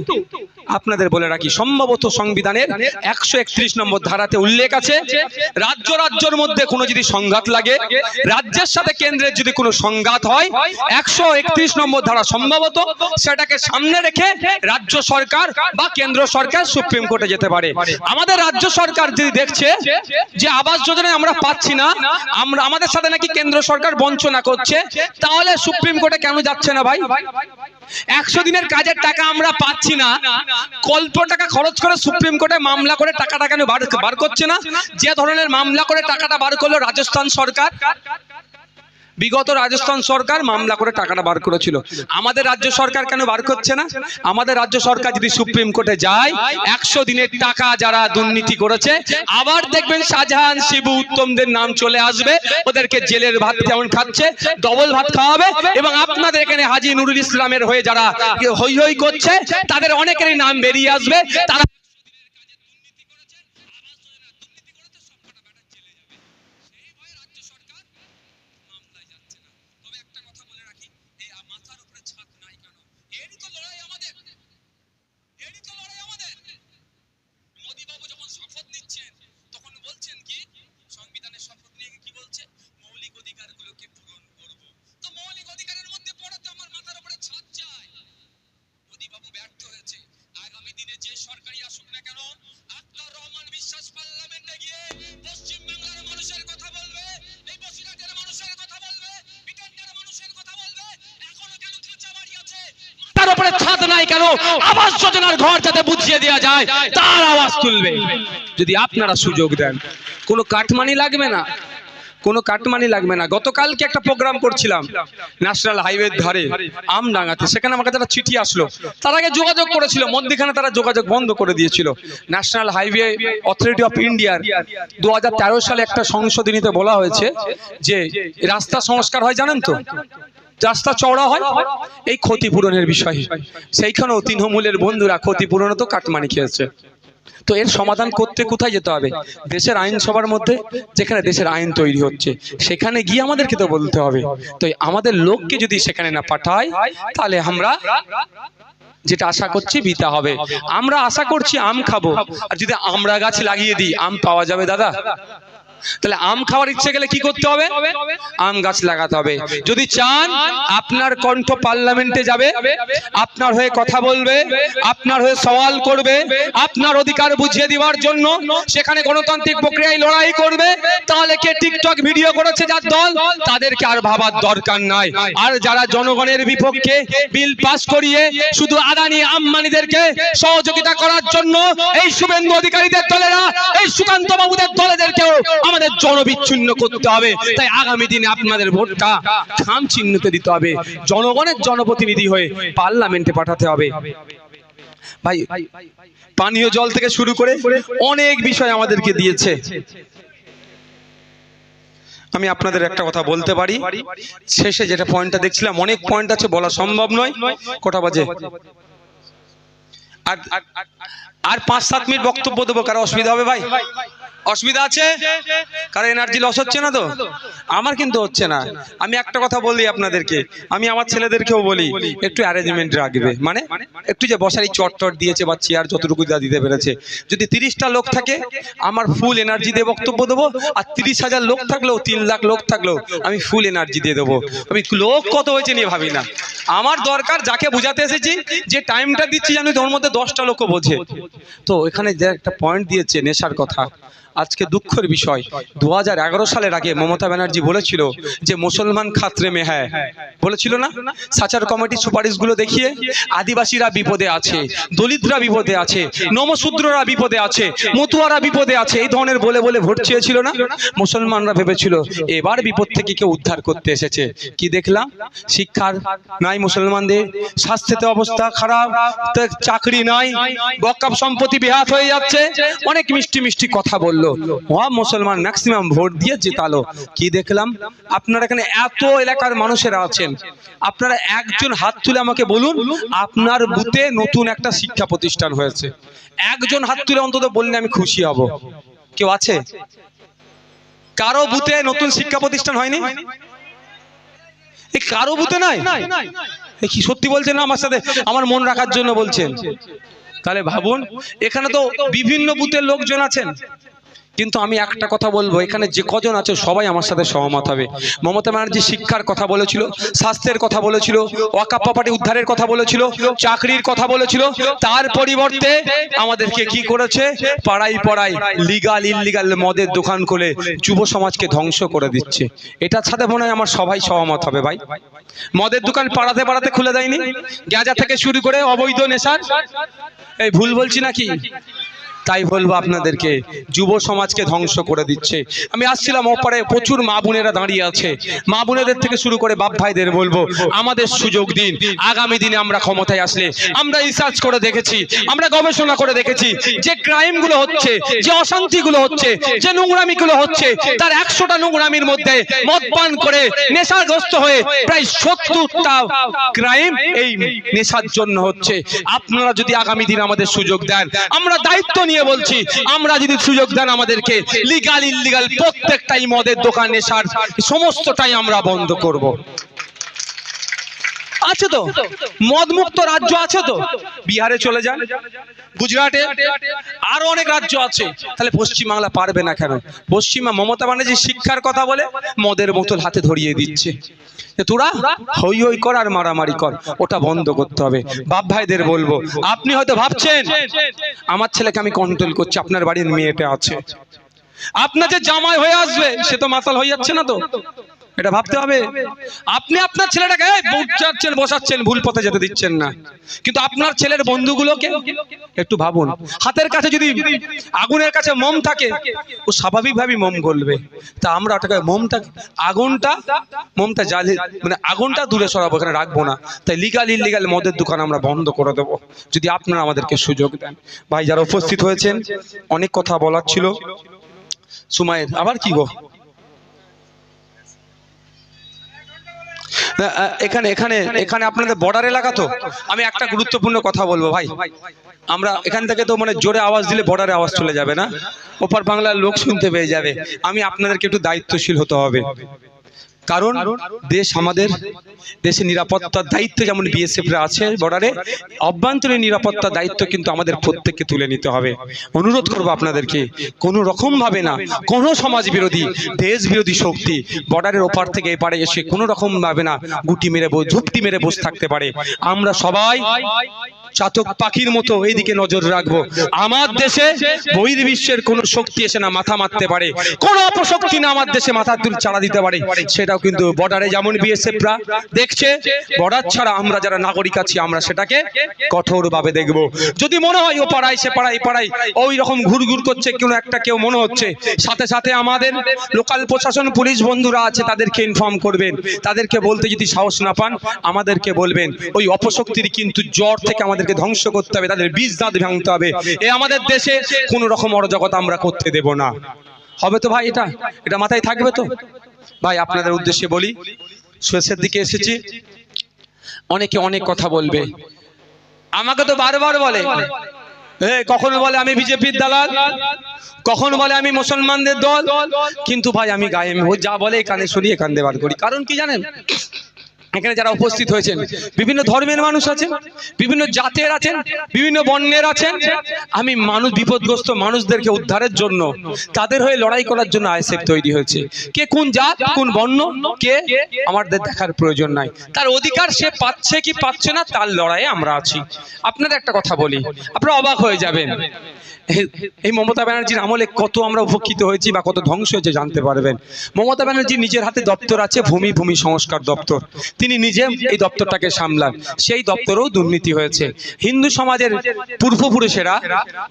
আপনাদের বলে রাখি, সম্ভবত সংবিধানের 131 নম্বর ধারাতে উল্লেখ আছে, রাজ্যের মধ্যে কোনো যদি সংঘাত লাগে, রাজ্যের সাথে কেন্দ্রের যদি কোনো সংঘাত হয়, 131 নম্বর ধারা সম্ভবত সেটাকে সামনে রেখে রাজ্য সরকার বা কেন্দ্র সরকার সুপ্রিম কোর্টে যেতে পারে। আমাদের রাজ্য সরকার যদি দেখছে যে আবাস যোজনায় আমরা পাচ্ছি না, আমাদের সাথে নাকি কেন্দ্র সরকার বঞ্চনা করছে, তাহলে সুপ্রিম কোর্টে কেন যাচ্ছে না ভাই? 100 দিনের কাজের টাকা আমরা পাচ্ছি না, কল্প টাকা খরচ করে সুপ্রিম কোর্টে মামলা করে টাকাটা কেন বার করছে না? যে ধরনের মামলা করে টাকাটা বার করলো রাজস্থান সরকার, বিগত রাজস্থান সরকার মামলা করে টাকাটা বার করেছিল, আমাদের রাজ্য সরকার কেন বার করছে না? আমাদের রাজ্য সরকার যদি সুপ্রিম কোর্টে যায়, 100 দিনের টাকা যারা দুর্নীতি করেছে, আবার দেখবেন শাহজাহান, শিবু, উত্তমদের নাম চলে আসবে, ওদেরকে জেলের ভাত যেমন খাচ্ছে ডবল ভাত খাওয়াবে। এবং আপনাদের এখানে হাজী নুরুল ইসলামের হয়ে যারা হই হই করছে, তাদের অনেকেরই নাম বেরিয়ে আসবে, তারা ছাদ নাই কেন, আবাস যোজনার ঘর যাতে বুঝিয়ে দেওয়া যায় তার আওয়াজ তুলবে। যদি আপনারা সুযোগ দেন, কোনো কাটমানি লাগবে না, কোনো কাটমানি লাগবে না। গতকালকে একটা প্রোগ্রাম করছিলাম ন্যাশনাল হাইওয়ের ধারে আমডাঙ্গাতে, সেখানে আমার কাছে একটা চিঠি আসলো। তার আগে যোগাযোগ করেছিল, মধ্যখানে তারা যোগাযোগ বন্ধ করে দিয়েছিল। ন্যাশনাল হাইওয়ে অথরিটি অফ ইন্ডিয়ার 2013 সালে একটা সংশোধনীতে বলা হয়েছে যে রাস্তা সংস্কার হয়, জানেন তো, রাস্তা চওড়া হয় এই ক্ষতিপূরণের বিষয়ে। সেইখানেও তৃণমূলের বন্ধুরা ক্ষতিপূরণও তো কাটমানি খেয়েছে। তো এর সমাধান করতে কোথায় যেতে হবে? দেশের আইনসভার মধ্যে, যেখানে দেশের আইন তৈরি হচ্ছে, সেখানে গিয়ে আমাদেরকে তো বলতে হবে। তো আমাদের লোককে যদি সেখানে না পাঠায়, তাহলে আমরা যেটা আশা করছি বিতা হবে। আমরা আশা করছি আম খাবো, আর যদি আমরা গাছ লাগিয়ে দিই আম পাওয়া যাবে দাদা? তাহলে আম খাওয়ার ইচ্ছে গেলে কি করতে হবে? আম গাছ লাগাতে হবে। যদি চান আপনার কণ্ঠ পার্লামেন্টে যাবে, আপনার হয়ে কথা বলবে, আপনার হয়ে সওয়াল করবে, আপনার অধিকার বুঝিয়ে দেওয়ার জন্য সেখানে গণতান্ত্রিক প্রক্রিয়ায় লড়াই করবে, তাহলে কে টিকটক ভিডিও করেছে যার দল, তাদেরকে আর ভাবার দরকার নাই। আর যারা জনগণের বিপক্ষে বিল পাস করিয়ে শুধু আদানি আম্বানিদেরকে সহযোগিতা করার জন্য এই শুভেন্দু অধিকারীদের দলেরা, এই সুকান্ত বাবুদের দলেদেরকেও আমাদের জনবিচ্ছিন্ন করতে হবে। তাই আগামী দিনে আপনাদের ভোটটা খাম চিহ্নতে দিতে হবে, জনগণের জনপ্রতিনিধি হয়ে পার্লামেন্টে পাঠাতে হবে। ভাই, পানীয় জল থেকে শুরু করে অনেক বিষয় আমাদেরকে দিয়েছে। আমি আপনাদের একটা কথা বলতে পারি, শেষে যেটা পয়েন্টটা দেখছিলাম, অনেক পয়েন্ট আছে, বলা সম্ভব নয়। কটা বাজে? আর 5-7 মিনিট বক্তব্য দেবো। কারো অসুবিধা হবে ভাই? অসুবিধা আছে? কারো এনার্জি লস হচ্ছে না তো? আমার কিন্তু হচ্ছে না। আমি একটা কথা বলি আপনাদেরকে, আমি আমার ছেলেদেরকেও বলি, একটু অ্যারেঞ্জমেন্ট রাখবে। মানে একটু যে বসার এই চট দিয়েছে বা চেয়ার যতটুকু দিতে পেরেছে, যদি 30টা লোক থাকে আমার ফুল এনার্জি দিয়ে বক্তব্য দেবো। আর 30,000 লোক থাকলেও, 3 লাখ লোক থাকলেও আমি ফুল এনার্জি দিয়ে দেবো। আমি লোক কত হয়েছে নিয়ে ভাবি না, আমার দরকার যাকে বুঝাতে এসেছি, যে টাইমটা দিচ্ছি জানি তোর মধ্যে 10টা লোকও বোঝে। তো এখানে যে একটা পয়েন্ট দিয়েছে নেশার কথা, আজকে দুঃখের বিষয়, 2011 সালের আগে মমতা ব্যানার্জি বলেছিল যে মুসলমান খাতরে মে হ্যায়, বলেছিল না? সাচার কমিটির সুপারিশগুলো দেখিয়ে আদিবাসীরা বিপদে আছে, দলিতরা বিপদে আছে, নমশূদ্ররা বিপদে আছে, মতুয়ারা বিপদে আছে, এই ধরনের বলে বলে ভোট চেয়েছিল না? মুসলমানরা ভেবেছিল এবার বিপদ থেকে কেউ উদ্ধার করতে এসেছে। কি দেখলাম? শিক্ষার নাই মুসলমানদের, স্বাস্থ্যের অবস্থা খারাপ, চাকরি নাই, বকাফ সম্পত্তি বিহাত হয়ে যাচ্ছে, অনেক মিষ্টি মিষ্টি কথা বললো। মুসলমান ম্যাক্সিমাম ভোট দিয়ে জেতালো। কি দেখলাম? আপনারা এখানে এত এলাকার মানুষেরা আছেন, আপনারা একজন হাত তুলে আমাকে বলুন আপনার বুথে নতুন একটা শিক্ষা প্রতিষ্ঠান হয়েছে? একজন হাত তুলে অন্তত বললে আমি খুশি হব। কেউ আছে? কারো বুথে নতুন শিক্ষা প্রতিষ্ঠান হয়নি? এই কারো বুতে নাই? কি সত্যি বলছেন না আমার সাথে? আমার মন রাখার জন্য বলছেন? তাহলে ভাবুন, এখানে তো বিভিন্ন বুথের লোকজন আছেন, কিন্তু আমি একটা কথা বলবো, এখানে যে কজন আছে সবাই আমার সাথে সহমত হবে। মমতা ব্যানার্জি শিক্ষার কথা বলেছিল, স্বাস্থ্যের কথা বলেছিল, ওয়াকাফ প্রপার্টি উদ্ধারের কথা বলেছিল, চাকরির কথা বলেছিল। তার পরিবর্তে আমাদেরকে কি করেছে? পাড়ায় পাড়ায় লিগাল ইললিগাল মদের দোকান খুলে যুব সমাজকে ধ্বংস করে দিচ্ছে। এটার সাথে মনে হয় আমার সবাই সহমত হবে ভাই। মদের দোকান পাড়াতে পাড়াতে খুলে দেয়নি? গাঁজা থেকে শুরু করে অবৈধ নেশার, এই ভুল বলছি নাকি? তাই বলবো আপনাদেরকে, যুব সমাজকে ধ্বংস করে দিচ্ছে। আমি আসছিলাম, ওপারে প্রচুর মা বোনেরা দাঁড়িয়ে আছে। মা বোনেদের থেকে শুরু করে বাপ ভাইদের বলবো, আমাদের সুযোগ দিন। আগামী দিনে আমরা ক্ষমতায় আসলে আমরা রিসার্চ করে দেখেছি, আমরা গবেষণা করে দেখেছি, যে ক্রাইমগুলো হচ্ছে, যে অশান্তিগুলো হচ্ছে, যে নোংরামিগুলো হচ্ছে, তার 100টা নোংরামির মধ্যে মদপান করে নেশাগ্রস্ত হয়ে প্রায় 70টা ক্রাইম এই নেশার জন্য হচ্ছে। আপনারা যদি আগামী দিন আমাদের সুযোগ দেন, আমরা দায়িত্ব নিয়ে বলছি, আমরা যদি সুযোগ দেন আমাদেরকে, লিগাল ইললিগাল প্রত্যেকটাই মদের দোকান, নেশার সমস্তটাই আমরা বন্ধ করব। আছে তো মদ মুক্ত রাজ্য, আছে তো। বিহারে চলে যান, গুজরাটে, আরো অনেক রাজ্য আছে। তাহলে পশ্চিমবাংলা পারবে না কেন? পশ্চিমা মমতা ব্যানার্জি শিক্ষার কথা বলে মদের বোতল হাতে ধরিয়ে দিচ্ছে। তোরা হই হই কর আর মারামারি কর, ওটা বন্ধ করতে হবে। বাপ ভাইদের বলবো, আপনি হয়তো ভাবছেন আমার ছেলেকে আমি কন্ট্রোল করছি, আপনার বাড়ির মেয়েটা আছে, আপনার যে জামাই হয়ে আসবে সে তো মাতাল হয়ে যাচ্ছে না তো? এটা ভাবতে হবে। আপনি আপনার ছেলেটাকে বসাচ্ছেন, বসাচ্ছেন, ভুল পথে যেতে দিচ্ছেন না, কিন্তু আপনার ছেলের বন্ধুগুলোকে একটু ভাবুন। হাতের কাছে যদি আগুনের কাছে মোম থাকে, ও স্বাভাবিকভাবেই মোম গলবে। তা আমরা ওটাকে মোমটা জ্বালিয়ে, মানে আগুনটা দূরে সরাবো, এখানে রাখবো না। তাই লিগাল ইললিগাল মদের দোকান আমরা বন্ধ করে দেবো, যদি আপনারা আমাদেরকে সুযোগ দেন। ভাই যারা উপস্থিত হয়েছেন, অনেক কথা বলার ছিল। সুমাইয়ের আবার কি গো? এখানে এখানে এখানে আপনাদের বর্ডার এলাকা তো, আমি একটা গুরুত্বপূর্ণ কথা বলবো ভাই। আমরা এখান থেকে তো মানে জোরে আওয়াজ দিলে বর্ডারে আওয়াজ চলে যাবে না, ওপার বাংলার লোক শুনতে পেয়ে যাবে। আমি আপনাদেরকে একটু দায়িত্বশীল হতে হবে, কারণ দেশ আমাদের, দেশের নিরাপত্তার দায়িত্ব যেমন বিএসএফরা আছে বর্ডারে, অভ্যন্তরীণ নিরাপত্তার দায়িত্ব কিন্তু আমাদের প্রত্যেককে তুলে নিতে হবে। অনুরোধ করবো আপনাদেরকে, কোনো রকম ভাবে না কোনো সমাজ বিরোধী, দেশ বিরোধী শক্তি বর্ডারের ওপার থেকে এপারে এসে কোনো রকম ভাবে না গুটি মেরে ঝুপটি মেরে বসে থাকতে পারে। আমরা সবাই চাতক পাখির মতো এইদিকে নজর রাখবো। আমার দেশে বহির্বিশ্বের কোন শক্তি এসে না মাথা মারতে পারে, কোন অপশক্তি না আমার দেশে মাথা তুলে চাড়া দিতে পারে। সেটাও কিন্তু বর্ডারে যেমন বিএসএফরা দেখছে, বর্ডার ছাড়া আমরা যারা নাগরিক আছি আমরা সেটাকে কঠোরভাবে দেখব। যদি মনে হয় ও পাড়ায় সে পাড়ায় এই পাড়ায় ওই রকম ঘুরঘুর করছে কোনো একটা কেউ মনে হচ্ছে, সাথে সাথে আমাদের লোকাল প্রশাসন পুলিশ বন্ধুরা আছে, তাদেরকে ইনফর্ম করবেন। তাদেরকে বলতে যদি সাহস না পান আমাদেরকে বলবেন। ওই অপশক্তির কিন্তু জ্বর থেকে আমাদেরকে ধ্বংস করতে হবে, তাদের বীজ দাঁত ভাঙতে হবে। আমাদের দেশে কোন রকম অরাজকতা আমরা করতে দেব না। হবে তো ভাই? এটা মাথায় থাকবে তো ভাই? আপনাদের উদ্দেশ্যে বলি, শেষের দিকে এসেছি, অনেকে অনেক কথা বলবে। আমাকে তো বারবার বলে, কখনো বলে আমি বিজেপির দালাল, কখনো বলে আমি মুসলমানদের দল, কিন্তু ভাই আমি গায়ে যা বলে কানে শুনি, এখান দিয়ে বার করি। কারণ কি জানেন? এখানে যারা উপস্থিত হয়েছেন বিভিন্ন ধর্মের মানুষ আছেন, বিভিন্ন জাতের আছেন, বিভিন্ন বর্ণের আছেন। আমি মানুষ, বিপদগ্রস্ত মানুষদেরকে উদ্ধারের জন্য, তাদের হয়ে লড়াই করার জন্য আইএসএফ তৈরি হয়েছে। কে কোন জাত কোন বর্ণ কে আমাদের দেখার প্রয়োজন নাই, তার অধিকার সে পাচ্ছে কি পাচ্ছে না তার লড়াইয়ে আমরা আছি। আপনাদের একটা কথা বলি, আপনারা অবাক হয়ে যাবেন। এই মমতা ব্যানার্জির আমলে কত আমরা উপকৃত হয়েছি বা কত ধ্বংস হয়েছে জানতে পারবেন। মমতা ব্যানার্জি নিজের হাতে দপ্তর আছে, ভূমি সংস্কার দপ্তর, তিনি নিজে এই দপ্তরটাকে সামলান। সেই দপ্তরেও দুর্নীতি হয়েছে। হিন্দু সমাজের পূর্বপুরুষেরা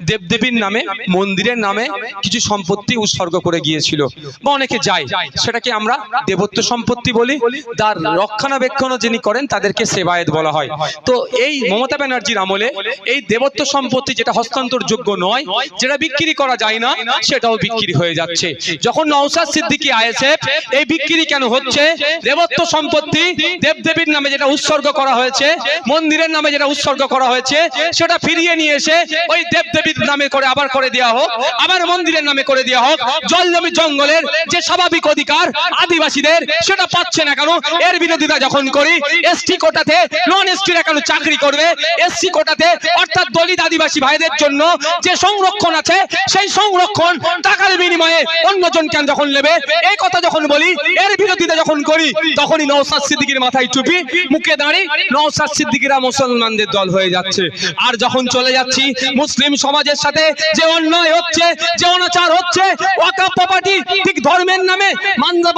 দেবদেবীর নামে, মন্দিরের নামে কিছু সম্পত্তি উৎসর্গ করে গিয়েছিল বা অনেকে যায়, সেটাকে আমরা দেবত্ব সম্পত্তি বলি। তার রক্ষণাবেক্ষণ যিনি করেন তাদেরকে সেবায়েত বলা হয়। তো এই মমতা ব্যানার্জির আমলে এই দেবত্ব সম্পত্তি যেটা হস্তান্তরযোগ্য নয়, যেটা বিক্রি করা যায় না, সেটাও বিক্রি হয়ে যাচ্ছে। যখন নওশাদ সিদ্দিকী আইএসএফ, এই বিক্রি কেন হচ্ছে? দেবত্ব সম্পত্তি দেবদেবীর নামে যেটা উৎসর্গ করা হয়েছে, মন্দিরের নামে যেটা উৎসর্গ করা হয়েছে, সেটা ফিরিয়ে নিয়ে এসে ওই দেবদেবীর নামে করে আবার করে দেওয়া হোক, আবার মন্দিরের নামে করে দেওয়া হোক। জল জমি জঙ্গলের যে স্বাভাবিক অধিকার আদিবাসীদের, সেটা পাচ্ছে না কেন? এর বিরোধিতা যখন করি, এসটি কোটাতে নন এসটিরা কেন চাকরি করবে? এসসি কোটাতে অর্থাৎ দলিত আদিবাসী ভাইদের জন্য যে সংরক্ষণ আছে, সেই সংরক্ষণ টাকার বিনিময়ে অন্যজন কেন যখন নেবে? এই কথা যখন বলি, এর বিরোধিতা যখন করি, তখনই নওশাদ সিদ্দিকীর মাথায় টুপি, মুখে দাঁড়ি, নওশাদ সিদ্দিকীরা মুসলমানদের দল হয়ে যাচ্ছে। আর যখন চলে যাচ্ছি মুসলিম সমাজের সাথে যে অন্যায় হচ্ছে, যে অনাচার হচ্ছে, ওয়াকফ প্রপার্টি ঠিক ধর্মের নামে,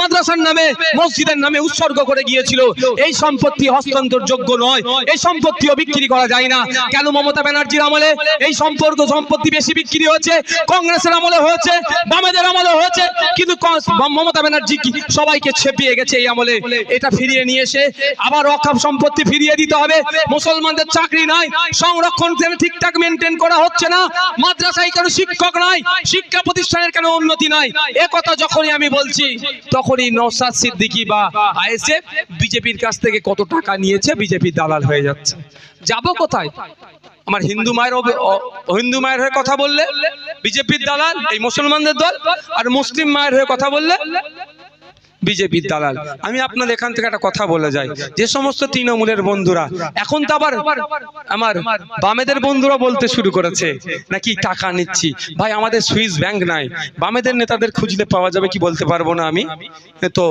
মাদ্রাসার নামে, মসজিদের নামে উৎসর্গ করে গিয়েছিল, এই সম্পত্তি হস্তান্তর যোগ্য নয়, এই সম্পত্তিও বিক্রি করা যায় না। কেন? মমতা ব্যানার্জির আমলে এই সম্পত্তি বেশি বিক্রি হয়েছে, কংগ্রেসের আমলে হয়েছে, বামেদের আমলে হয়েছে, কিন্তু মমতা ব্যানার্জি সবাইকে ছেপিয়ে গেছে এই আমলে। এটা ফিরিয়ে নিয়ে এসে আবার ওয়াকফ সম্পত্তি ফিরিয়ে দিতে হবে। মুসলমানদের চাকরি নাই, সংরক্ষণ ঠিকঠাক মেনটেন করা হচ্ছে না, মাদ্রাসায় কেন শিক্ষক নাই, শিক্ষা প্রতিষ্ঠানের কেন উন্নতি নাই? এ কথা যখনই আমি বলছি, তখনই নওশাদ সিদ্দিকী বা আইএসএফ বিজেপির কাছ থেকে কত টাকা নিয়েছে, বিজেপির দালাল হয়ে যাচ্ছে। যাব কোথায়? আমার হিন্দু মায়ের হয়ে কথা বললে বিজেপির দালাল, এই মুসলমানদের দল, আর মুসলিম মায়ের হয়ে কথা বললে বিজেপির দালাল। আমি আপনাদের এখান থেকে একটা কথা বলে যাই, যে সমস্ত তৃণমূলের বন্ধুরা এখন তো আবার আমার বামেদের বন্ধুরা বলতে শুরু করেছে নাকি টাকা নিচ্ছি। ভাই, আমাদের সুইস ব্যাংক নাই, বামেদের নেতাদের খুঁজলে পাওয়া যাবে কি বলতে পারবো না আমি। তো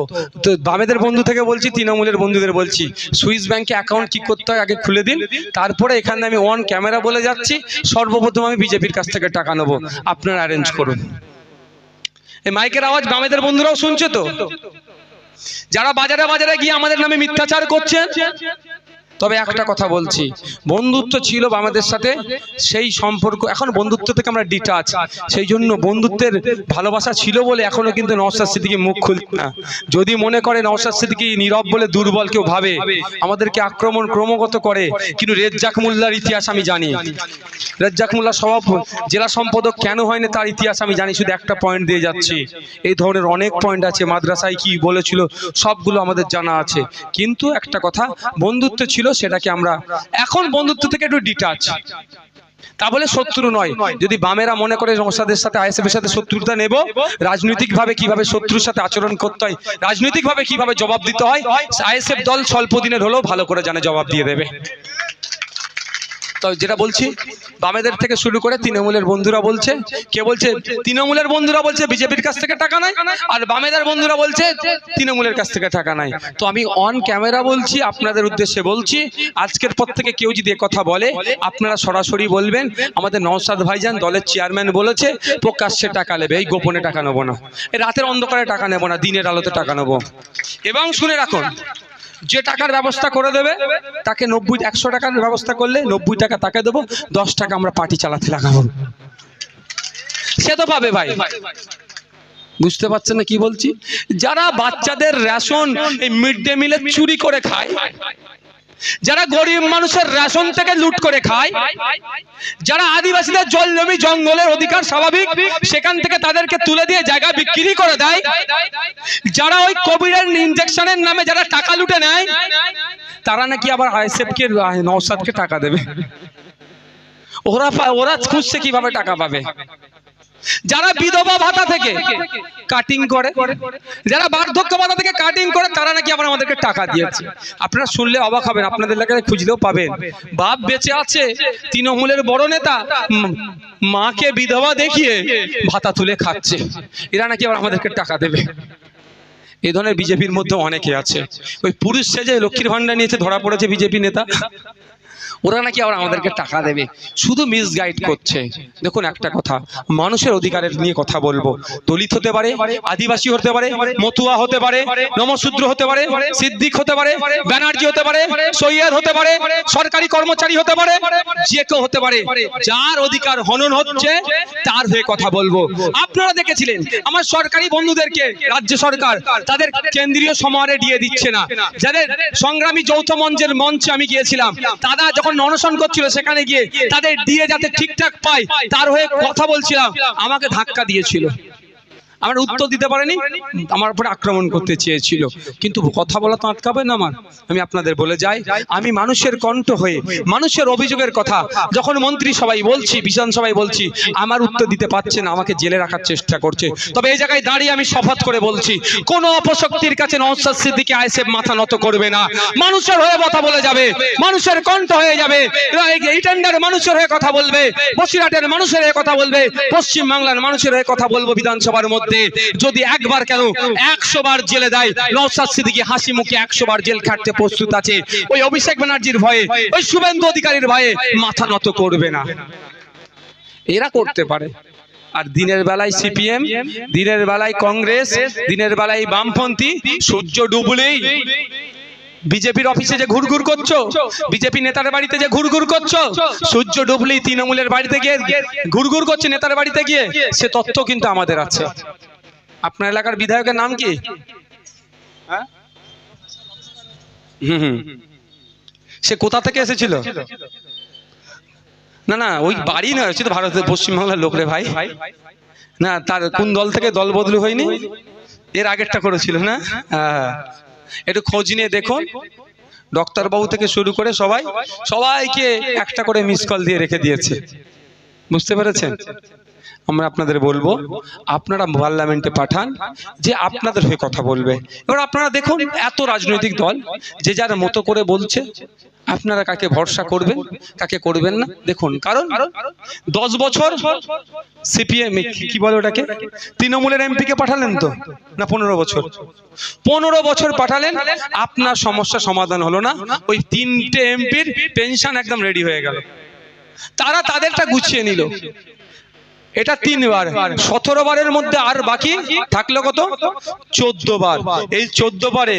বামেদের বন্ধু থেকে বলছি, তৃণমূলের বন্ধুদের বলছি, সুইস ব্যাংকে অ্যাকাউন্ট কি করতে হয় আগে খুলে দিন, তারপরে এখানে আমি অন ক্যামেরা বলে যাচ্ছি, সর্বপ্রথম আমি বিজেপির কাছ থেকে টাকা নেবো, আপনারা অ্যারেঞ্জ করুন। এই মাইকের আওয়াজ বামেদের বন্ধুরাও শুনছে তো? যারা বাজারে বাজারে গিয়ে আমাদের নামে মিথ্যাচার করছেন। তবে একটা কথা বলছি, বন্ধুত্ব ছিল আমাদের সাথে, সেই সম্পর্ক এখন বন্ধুত্ব থেকে আমরা ডিটাচ, সেই জন্য বন্ধুত্বের ভালোবাসা ছিল বলে এখনো কিন্তু নওশাদ সিদ্দিকী মুখ খুলছে না। যদি মনে করে নওশাদ সিদ্দিকী নীরব বলে দুর্বল কেউ ভাবে, আমাদেরকে আক্রমণ ক্রমাগত করে। কিন্তু রেজ্জাক মোল্লার ইতিহাস আমি জানি, রেজ্জাক মোল্লা জেলা সম্পাদক কেন হয়নি তার ইতিহাস আমি জানি। শুধু একটা পয়েন্ট দিয়ে যাচ্ছি, এই ধরনের অনেক পয়েন্ট আছে, মাদ্রাসায় কি বলেছিল সবগুলো আমাদের জানা আছে। কিন্তু একটা কথা, বন্ধুত্ব ছিল, সেটাকে আমরা এখন বন্ধুত্ব থেকে একটু ডিটাচ, তা বলে শত্রু নয়। যদি বামেরা মনে করে নওশাদের সাথে আইএসএফের সাথে শত্রুতা নেব, রাজনৈতিক ভাবে কিভাবে শত্রুর সাথে আচরণ করতে হয়, রাজনৈতিক ভাবে কিভাবে জবাব দিতে হয়, আইএসএফ দল স্বল্প দিনের হলেও ভালো করে জানে, জবাব দিয়ে দেবে। তো যেটা বলছি, বামেদের থেকে শুরু করে তৃণমূলের বন্ধুরা বলছে, কে বলছে? তৃণমূলের বন্ধুরা বলছে বিজেপির কাছ থেকে টাকা নাই, আর বামেদের বন্ধুরা বলছে তৃণমূলের কাছ থেকে টাকা নাই। তো আমি অন ক্যামেরা বলছি, আপনাদের উদ্দেশ্যে বলছি, আজকের পর থেকে কেউ যদি কথা বলে, আপনারা সরাসরি বলবেন আমাদের নওশাদ ভাইজান দলের চেয়ারম্যান বলেছে প্রকাশ্যে টাকা নেবে, এই গোপনে টাকা নেবো না, এই রাতের অন্ধকারে টাকা নেবো না, দিনের আলোতে টাকা নেবো। এবং শুনে রাখুন, যে টাকার ব্যবস্থা করে দেবে তাকে 100 টাকার ব্যবস্থা করলে 90 টাকা তাকে দেবো, 10 টাকা আমরা পার্টি চালাতে লাগাবো, সে তো পাবে। ভাই, বুঝতে পারছেন না কি বলছি? যারা বাচ্চাদের রেশন এই মিড ডে মিলে চুরি করে খায়, যারা গরিব মানুষের রেশন থেকে লুট করে খায়, যারা আদিবাসীদের জল জমি জঙ্গলের অধিকার স্বাভাবিক সেখান থেকে তাদেরকে তুলে দিয়ে জায়গা বিক্রি করে দেয়, যারা ওই কোভিডের ইনজেকশনের নামে যারা টাকা লুটে নেয়, তারা নাকি আবার আইএসএফকে নওশাদকে টাকা দেবে। ওরা খুঁজছে কিভাবে টাকা পাবে। যারা বিধবা ভাতা থেকে কাটিং করে, যারা বার্ধক্য ভাতা থেকে কাটিং করে, তারা নাকি আবার আমাদেরকে টাকা দিয়েছে। আপনারা শুনলে অবাক হবেন, আপনাদের এলাকায় খুঁজলেও পাবেন। বাপ বেঁচে আছে, তৃণমূলের বড় নেতা, মাকে বিধবা দেখিয়ে ভাতা তুলে খাচ্ছে, এরা নাকি আবার আমাদেরকে টাকা দেবে। এই ধরনের বিজেপির মধ্যে অনেকে আছে। ওই পুরুষ সেজে লক্ষ্মীর ভান্ডার নিয়েছে, ধরা পড়েছে বিজেপি নেতা, ওরা নাকি আবার আমাদেরকে টাকা দেবে, শুধু মিসগাইড করছে। দেখুন একটা কথা, মানুষের অধিকারের নিয়ে কথা বলবো। দলিত হতে পারে, আদিবাসী হতে পারে, মতুয়া হতে পারে, নমশূদ্র হতে পারে, সিদ্দিক হতে পারে, ব্যানার্জি হতে পারে, সৈয়দ হতে পারে, সরকারি কর্মচারী হতে পারে, যে কেউ হতে পারে। যার অধিকার হনন হচ্ছে তার হয়ে কথা বলবো। আপনারা দেখেছিলেন আমার সরকারি বন্ধুদেরকে রাজ্য সরকার তাদের কেন্দ্রীয় সমাহারে দিয়ে দিচ্ছে না। যাদের সংগ্রামী যৌথ মঞ্চের মঞ্চে আমি গিয়েছিলাম, তারা যখন অনশন করছিল সেখানে গিয়ে তাদের দিয়ে যাতে ঠিকঠাক পায় তার হয়ে কথা বলছিলাম, আমাকে ধাক্কা দিয়েছিল। আমার উত্তর দিতে পারেনি, আমার উপরে আক্রমণ করতে চেয়েছিল, কিন্তু কথা বলা তো আটকাবে না আমার। আমি আপনাদের বলে যাই, আমি মানুষের কণ্ঠ হয়ে মানুষের অভিযোগের কথা যখন মন্ত্রী সবাই বলছি, বিধানসভায় বলছি, আমার উত্তর দিতে পারছে না, আমাকে জেলে রাখার চেষ্টা করছে। তবে এই জায়গায় দাঁড়িয়ে আমি শপথ করে বলছি, কোন অপশক্তির কাছে নওশাদ সিদ্দিকী আইএসএফ মাথা নত করবে না। মানুষের হয়ে কথা বলে যাবে, মানুষের কণ্ঠ হয়ে যাবে, ইটান্ডার মানুষের হয়ে কথা বলবে, বসিরহাটের মানুষের হয়ে কথা বলবে, পশ্চিম বাংলার মানুষের হয়ে কথা বলবো বিধানসভার মধ্যে। যদি একবার কেন 100 বার জেলে দেয়, নওশাদ সিদ্দিকী হাসি মুখে 100 বার জেল খাটতে প্রস্তুত আছে। ওই অভিষেক ব্যানার্জির ভয়ে, ওই শুভেন্দু অধিকারীর ভয়ে মাথা নত করবে না। এরা করতে পারে। আর দিনের বেলায় সিপিএম, দিনের বেলায় কংগ্রেস, দিনের বেলায় বামপন্থী, সূর্য ডুবলেই বিজেপির অফিসে যে ঘুরঘুর করছো, বিজেপি নেতার বাড়িতে যে ঘুরঘুর করছো, সূর্য ডুবলেই তৃণমূলের বাড়িতে গিয়ে ঘুরঘুর করছে নেতার বাড়িতে গিয়ে, সে তথ্য কিন্তু আমাদের আছে। আপনার এলাকার বিধায়কের নাম কি? সে কোথা থেকে এসেছিল? না না, ওই বাড়ি নয়, সে তো ভারতের পশ্চিমবাংলার লোক রে ভাই। না, তার কোন দল থেকে দল বদলু হয়নি, এর আগেরটা করেছিল না? হ্যাঁ, একটু খোঁজ নিয়ে দেখুন। ডক্টর বাবু থেকে শুরু করে সবাইকে একটা করে মিস কল দিয়ে রেখে দিয়েছে। বুঝতে পেরেছেন? আমরা আপনাদের বলবো, আপনারা পার্লামেন্টে পাঠান, যে আপনাদের হয়ে কথা বলবে। এবার আপনারা দেখুন, এত রাজনৈতিক দল যে যার মতো করে বলছে, আপনারা কাকে ভরসা করবেন, কাকে করবেন না দেখুন। কারণ 10 বছর সিপিএম কি বলে ওটাকে, তৃণমূলের এমপি কে পাঠালেন তো না, 15 বছর, 15 বছর পাঠালেন, আপনার সমস্যা সমাধান হলো না। ওই 3টে এমপির পেনশন একদম রেডি হয়ে গেল, তারা তাদেরটা গুছিয়ে নিল। এটা 3 বার, 17 বারের মধ্যে আর বাকি থাকলো কত? 14 বার। এই 14 বারে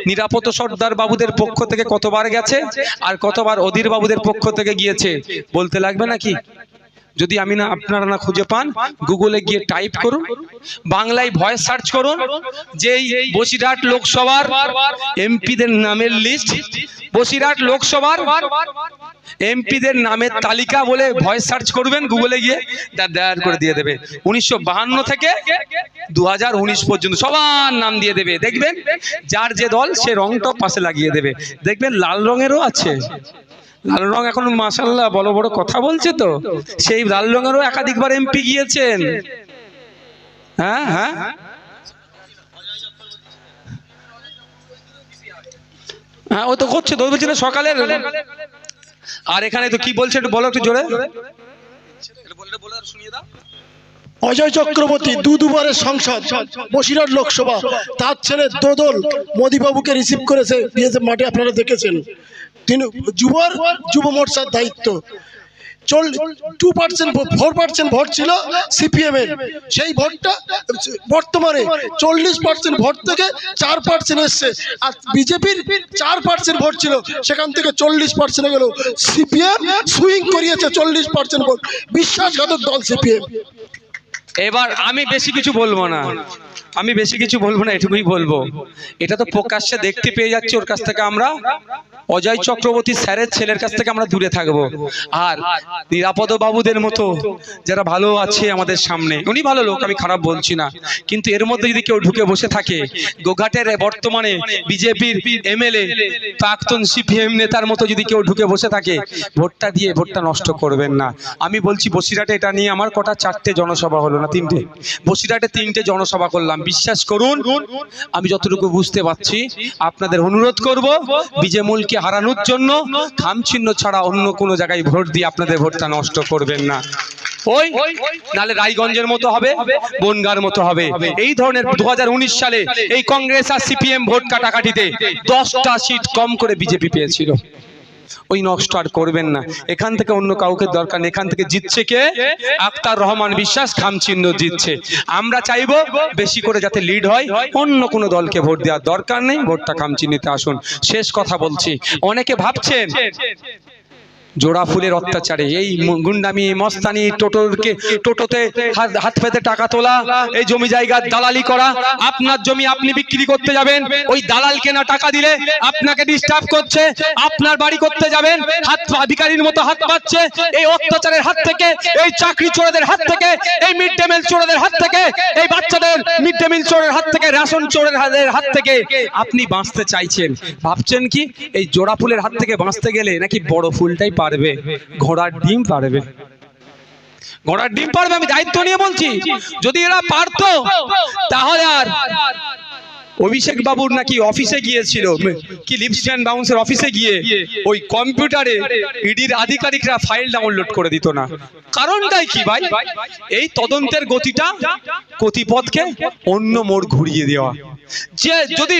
নিরাপদ সর্দার বাবুদের পক্ষ থেকে কতবার গেছে আর কতবার অধীর বাবুদের পক্ষ থেকে গিয়েছে বলতে লাগবে নাকি? যদি আমি না, আপনারা না খুঁজে পান, গুগলে গিয়ে টাইপ করুন, বাংলায় ভয়েস সার্চ করুন, যেই বসিরহাট লোকসভার এমপিদের নামের লিস্ট, বসিরহাট লোকসভার এমপিদের নামের তালিকা বলে ভয়েস সার্চ করবেন গুগলে গিয়ে, দাঁড় করে দিয়ে দেবে 1952 থেকে 2019 পর্যন্ত সবার নাম দিয়ে দেবে। দেখবেন যার যে দল সে রংটা পাশে লাগিয়ে দেবে, দেখবেন লাল রঙেরও আছে। লাল রং এখন মাশাআল্লাহ বড় বড় কথা বলছে, তো সেই লাল রঙেরও একাধিকবার এমপি গিয়েছেন। হ্যাঁ হ্যাঁ, হ্যাঁ ও তো করছে তো, বলছে না সকালে। আর এখানে তো কি বলছে একটু বলো, একটু জোরে অজয় চক্রবর্তী দুবারের সংসদ, বসিরহাট লোকসভা, তার ছেলে দোদল মোদীবাবুকে রিসিভ করেছে বিএসএফ মাঠে, আপনারা দেখেছেন। তিনি যুব মোর্চার দায়িত্ব। 2% 4% ভোট ছিল সিপিএম এর, সেই ভোটটা বর্তমানে 40% ভোট থেকে 4% এসছে। আর বিজেপির 4% ভোট ছিল, সেখান থেকে 40% গেল। সিপিএম সুইং করিয়েছে 40% ভোট। বিশ্বাসঘাতক দল সিপিএম। এবার আমি বেশি কিছু বলবো না, এটুকুই বলবো, এটা তো প্রকাশ্যে দেখতে পেয়ে যাচ্ছে। ওর কাছ থেকে আমরা, অজয় চক্রবর্তী স্যারের ছেলের কাছ থেকে আমরা দূরে থাকবো। আর নিরাপদ বাবুদের মতো যারা ভালো আছে আমাদের সামনে, উনি ভালো লোক, আমি খারাপ বলছি না, কিন্তু এর মধ্যে যদি কেউ ঢুকে বসে থাকে, গোঘাটের বর্তমানে বিজেপির এমএলএ প্রাক্তন সিপিএম নেতার মতো যদি কেউ ঢুকে বসে থাকে, ভোটটা দিয়ে ভোটটা নষ্ট করবেন না। আমি বলছি বসিরহাটে এটা নিয়ে আমার কটা 4টে জনসভা হলো না, 3টে, বসিরহাটে 3টে জনসভা করলাম। বিশ্বাস করুন, আমি যতটুকু বুঝতে পারছি, আপনাদের অনুরোধ করব, বিজেমূলকে হারানোর জন্য খামচিহ্ন ছাড়া অন্য কোনো জায়গায় ভোট দিয়ে আপনাদের ভোটটা নষ্ট করবেন না। ওই নালে রায়গঞ্জের মতো হবে, বনগার মতো হবে। এই ধরনের 2019 সালে এই কংগ্রেস আর সিপিএম ভোট কাটাকাটিতে 10টা সিট কম করে বিজেপি পেয়েছিল। ওই নষ্ট আর করবেন না। এখান থেকে অন্য কাউকে দরকার নেই। এখান থেকে জিতছে কে? আক্তার রহমান বিশ্বাস খামচিহ্ন জিতছে। আমরা চাইবো বেশি করে যাতে লিড হয়, অন্য কোনো দলকে ভোট দেওয়ার দরকার নেই, ভোটটা খামচিহ্নিতে আসুন। শেষ কথা বলছি, অনেকে ভাবছেন জোড়া ফুলের অত্যাচারে এই গুন্ডামি মস্তানি টোটোতে হাত পেতে টাকা তোলা, এই জমি জায়গার দালালি করা। আপনার জমি আপনি বিক্রি করতে যাবেন, ওই দালাল কেনা টাকা দিলে আপনাকে ডিস্টার্ব করছে। আপনার বাড়ি করতে যাবেন, হাত ভিখারির মতো হাত পাচ্ছে। এই অত্যাচারের হাত থেকে, এই চাকরি চোরেদের হাত থেকে, এই মিড ডে মিল চোরেদের হাত থেকে, এই বাচ্চাদের মিড ডে মিল চোরের হাত থেকে, রেশন চোরের হাত থেকে আপনি বাঁচতে চাইছেন। ভাবছেন কি এই জোড়া ফুলের হাত থেকে বাঁচতে গেলে নাকি বড় ফুলটাই পারবে? ঘোড়ার ডিম পারবে, ঘোড়ার ডিম পারবে। আমি দায়িত্ব নিয়ে বলছি, যদি এরা পারতো তাহলে আর অভিষেক বাবুর নাকি অফিসে গিয়েছিল, কি লিপস অ্যান্ড বাউন্সের অফিসে গিয়ে ওই কম্পিউটারে ইডির আধিকারিকরা ফাইল ডাউনলোড করে দিত না। কারণটাই কি ভাই? এই তদন্তের গতিটা, গতিপথকে অন্য মোড় ঘুরিয়ে দেওয়া। যে যদি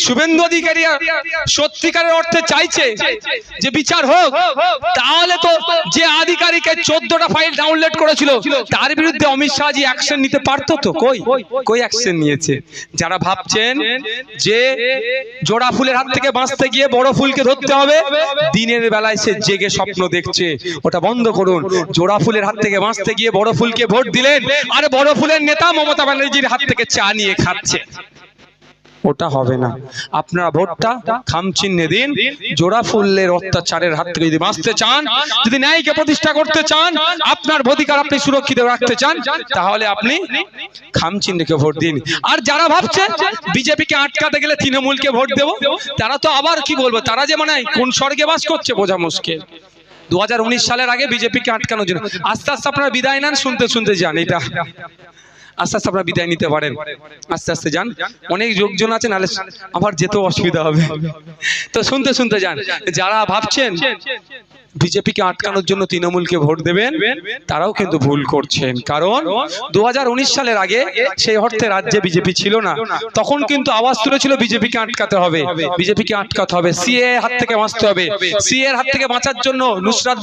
শুভেন্দু অধিকারী সত্যিকারের অর্থে চাইছে যে বিচার হোক, তাহলে তো যে আধিকারিকের 14টা ফাইল ডাউনলোড করেছিল তার বিরুদ্ধে অমিত শাহজি অ্যাকশন নিতে পারতো তো। কই অ্যাকশন নিয়েছে? যারা ভাবছেন যে জোড়া ফুলের হাত থেকে বাঁচতে গিয়ে বড় ফুলকে ধরতে হবে, দিনের বেলায় সে জেগে স্বপ্ন দেখছে, ওটা বন্ধ করুন। জোড়া ফুলের হাত থেকে বাঁচতে গিয়ে বড় ফুলকে ভোট দিলেন, আর বড় ফুলের নেতা মমতা ব্যানার্জির হাত থেকে চা নিয়ে খাচ্ছে, ওটা হবে না। আপনারা ভোটটা খামচিহ্নে দিন। জোড়া ফুলের অত্যাচারের হাত থেকে যদি বাঁচতে চান, যদি ন্যায়কে প্রতিষ্ঠা করতে চান, আপনার অধিকার আপনি সুরক্ষিত রাখতে চান, তাহলে আপনি খামচিহ্নকে ভোট দিন। আর যারা ভাবছে বিজেপিকে আটকাতে গেলে তৃণমূলকে ভোট দেব, তারা তো আবার কি বলবো, তারা যে মানে কোন স্বর্গে বাস করছে বোঝা মুশকিল। 2019 সালের আগে বিজেপিকে আটকানোর জন্য আস্তে আস্তে আপনারা বিদায় নেন, শুনতে শুনতে যান। এটা আস্তে আস্তে আপনারা বিদায় নিতে পারেন, আস্তে আস্তে যান। অনেক লোকজন আছে, নাহলে আবার যেতেও অসুবিধা হবে, তো শুনতে শুনতে যান। যারা ভাবছেন বিজেপিকে আটকানোর জন্য তৃণমূলকে ভোট দেবেন, তারাও কিন্তু ভুল করছেন। কারণ 2019 সালের আগে সেই অর্থে রাজ্যে বিজেপি ছিল না, তখন কিন্তু আওয়াজ তুলেছিল বিজেপিকে আটকাতে হবে, বিজেপিকে আটকাতে হবে, সিএ হাত থেকে বাঁচতে হবে। সিএ হাত থেকে বাঁচার জন্য নুসরাত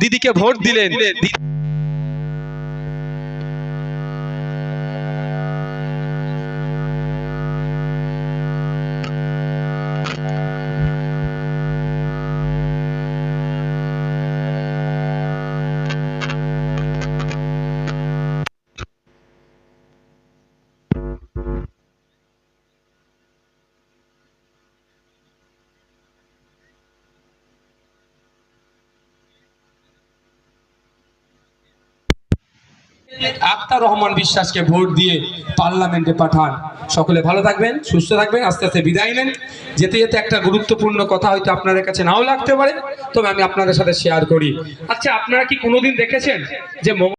দিদিকে ভোট দিলেন। আক্তার রহমান বিশ্বাসকে ভোট দিয়ে পার্লামেন্টে পাঠান। সকলে ভালো থাকবেন, সুস্থ থাকবেন, আস্তে আস্তে বিদায় নেন। যেতে যেতে একটা গুরুত্বপূর্ণ কথা হয়তো আপনাদের কাছে নাও লাগতে পারে, তবে আমি আপনাদের সাথে শেয়ার করি। আচ্ছা, আপনারা কি কোনোদিন দেখেছেন যে